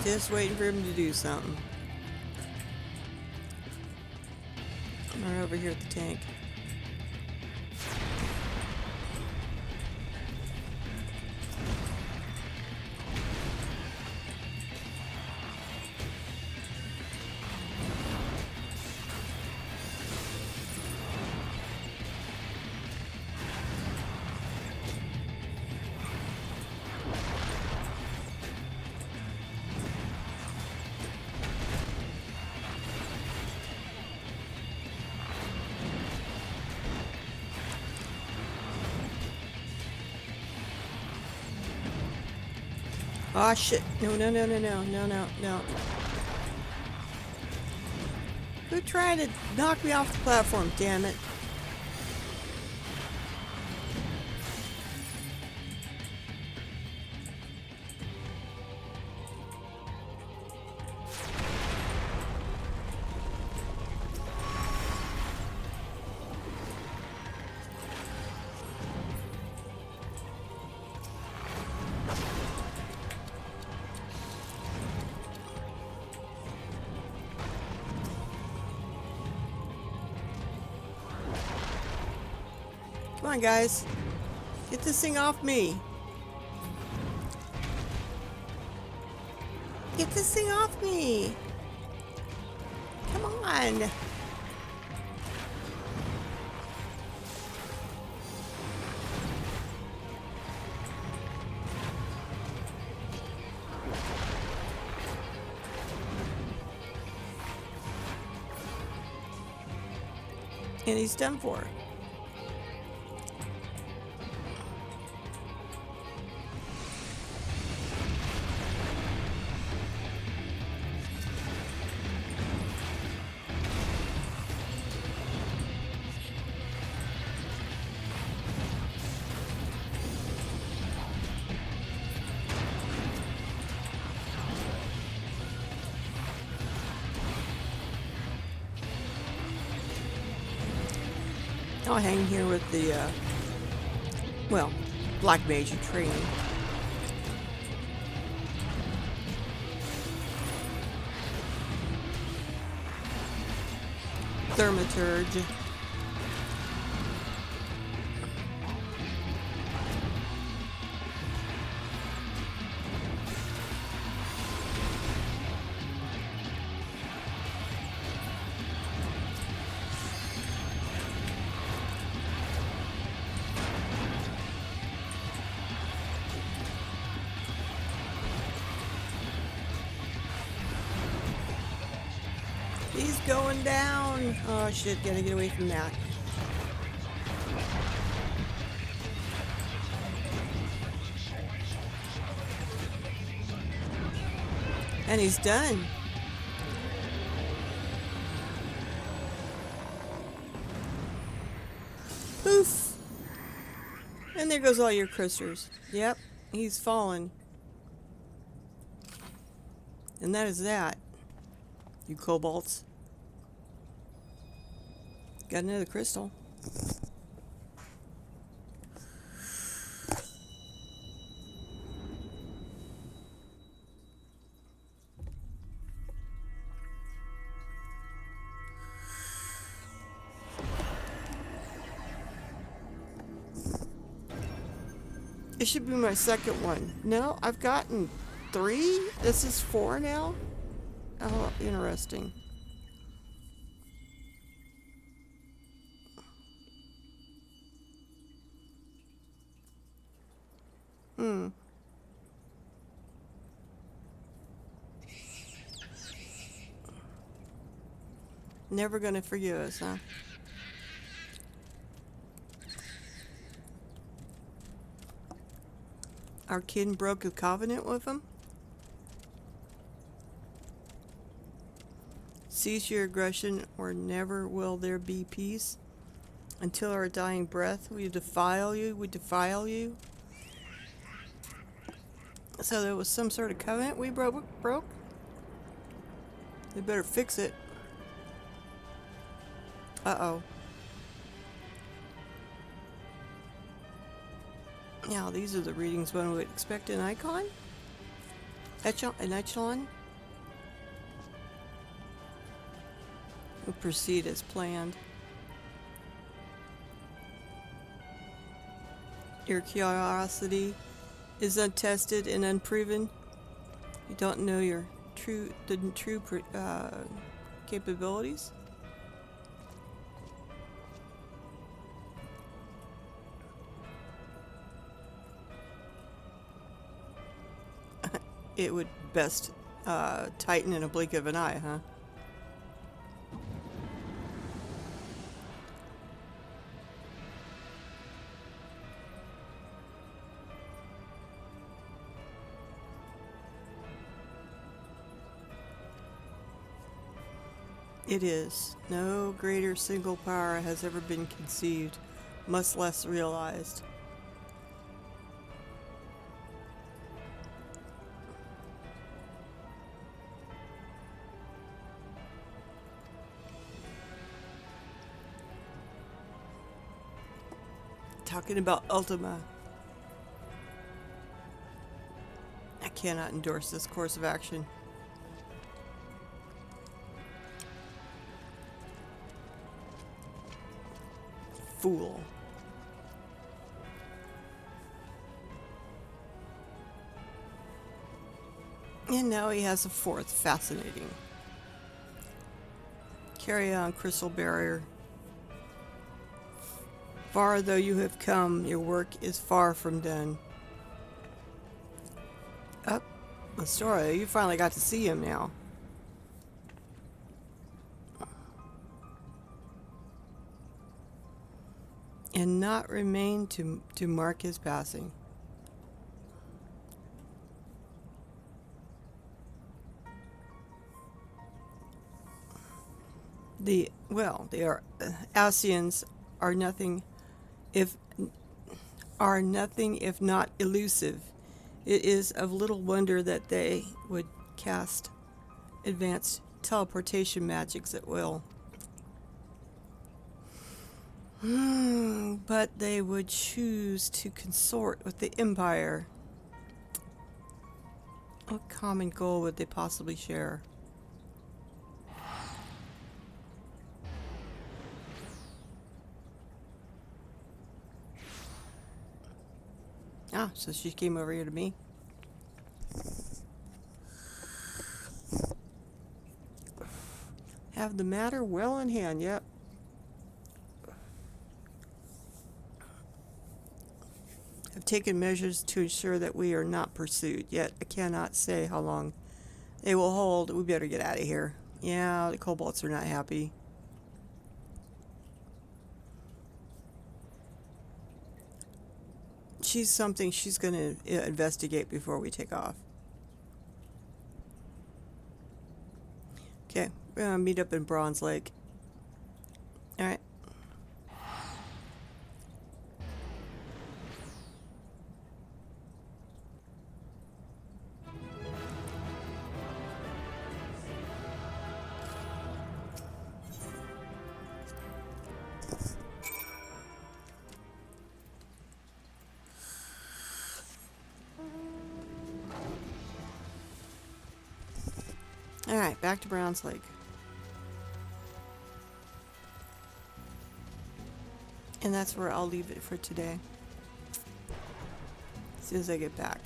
Just waiting for him to do something. I'm right over here at the tank. Ah, shit. No, no, no, no, no, no, no, no. Who tried to knock me off the platform, damn it. Come on, guys. Get this thing off me. Get this thing off me. Come on. And he's done for. I'll hang here with the, well, Black Mage in training. Thaumaturge. He's going down. Oh shit, gotta get away from that. And he's done. Poof. And there goes all your crysters. Yep, he's fallen. And that is that. You kobolds. Got another crystal. It should be my second one. No, I've gotten 3? This is 4 now? Oh, interesting. Never gonna forgive us, huh? Our kid broke a covenant with him? Cease your aggression or never will there be peace. Until our dying breath, we defile you, we defile you. So there was some sort of covenant we broke? They better fix it. Uh-oh. Now, these are the readings one would expect an icon? An echelon? We'll proceed as planned. Your curiosity is untested and unproven. You don't know your true capabilities. It would best tighten in a blink of an eye, huh? It is. No greater single power has ever been conceived, much less realized. Talking about Ultima. I cannot endorse this course of action. Fool. And now he has a fourth. Fascinating. Carry on, crystal barrier. Far though you have come, your work is far from done. Up, Astora, you finally got to see him now. And not remain to mark his passing. The Asians are nothing if not elusive. It is of little wonder that they would cast advanced teleportation magics at will. But they would choose to consort with the Empire. What common goal would they possibly share? Ah, so she came over here to me. Have the matter well in hand, yep. Have taken measures to ensure that we are not pursued, yet I cannot say how long they will hold. We better get out of here. Yeah, the kobolds are not happy. She's something she's going to investigate before we take off. Okay, we're going to meet up in Bronze Lake. Alright. Alright, back to Browns Lake. And that's where I'll leave it for today. As soon as I get back.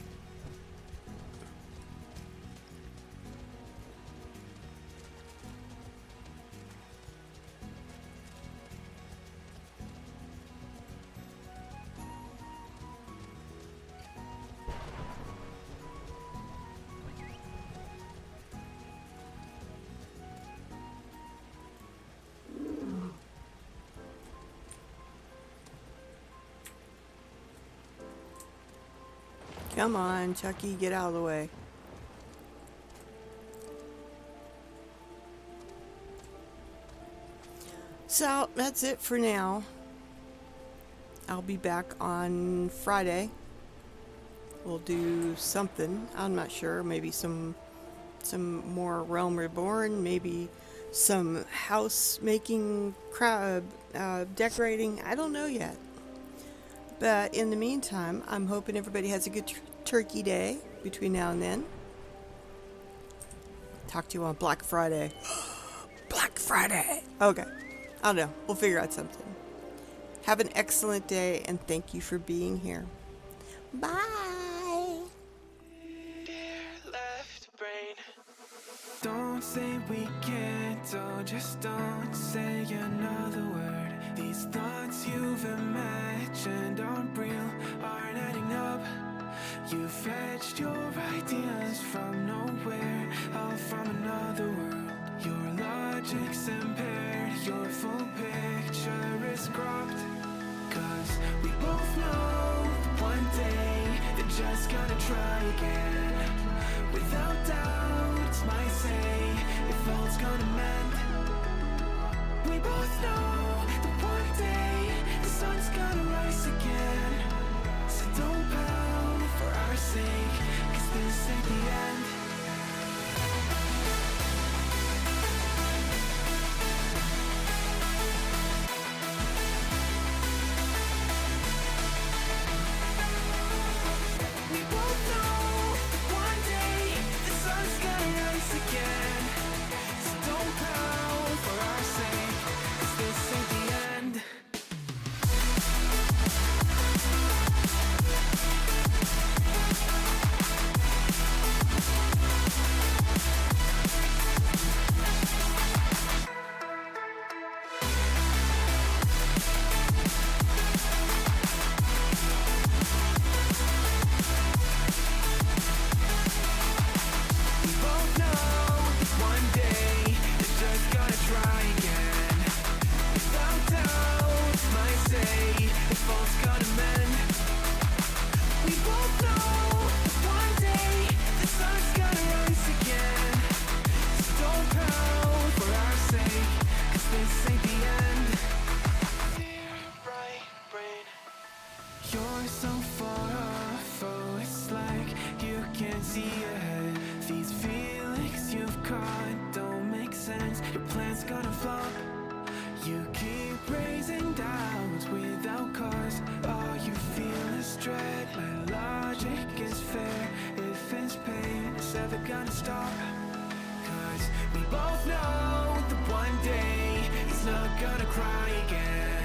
Come on, Chucky, get out of the way. So, that's it for now. I'll be back on Friday. We'll do something. I'm not sure. Maybe some more Realm Reborn. Maybe some house making, decorating. I don't know yet. But in the meantime, I'm hoping everybody has a good turkey day between now and then. Talk to you on Black Friday. Black Friday. Okay. I don't know. We'll figure out something. Have an excellent day, and thank you for being here. Bye. Dear left brain, don't say we can't, oh, just don't say another word. These thoughts you've imagined aren't real, aren't adding up. You fetched your ideas from nowhere, all from another world. Your logic's impaired, your full picture is cropped. 'Cause we both know that one day they're just gonna try again. Without doubt, it's my say, if all's gonna mend. We both know that one day the sun's gonna rise again. So don't pout for our sake, 'cause this ain't the end. We both know that one day the sun's gonna rise again. So don't pout for our sake, 'cause this ain't the end. We both know that one day they're just gonna try again. Without doubt, it's my say, if all's gonna mend. We both know that one day the sun's gonna rise again. So don't pout for our sake, 'cause this ain't the end. Dear right brain, you're so far off, oh, it's like you can't see ahead. These feelings you've caught don't make sense, your plan's gonna flop. You keep raising doubts without cause, all you feel is dread. My logic is fair, if it's pain, it's ever gonna stop. 'Cause we both know that one day he's not gonna cry again.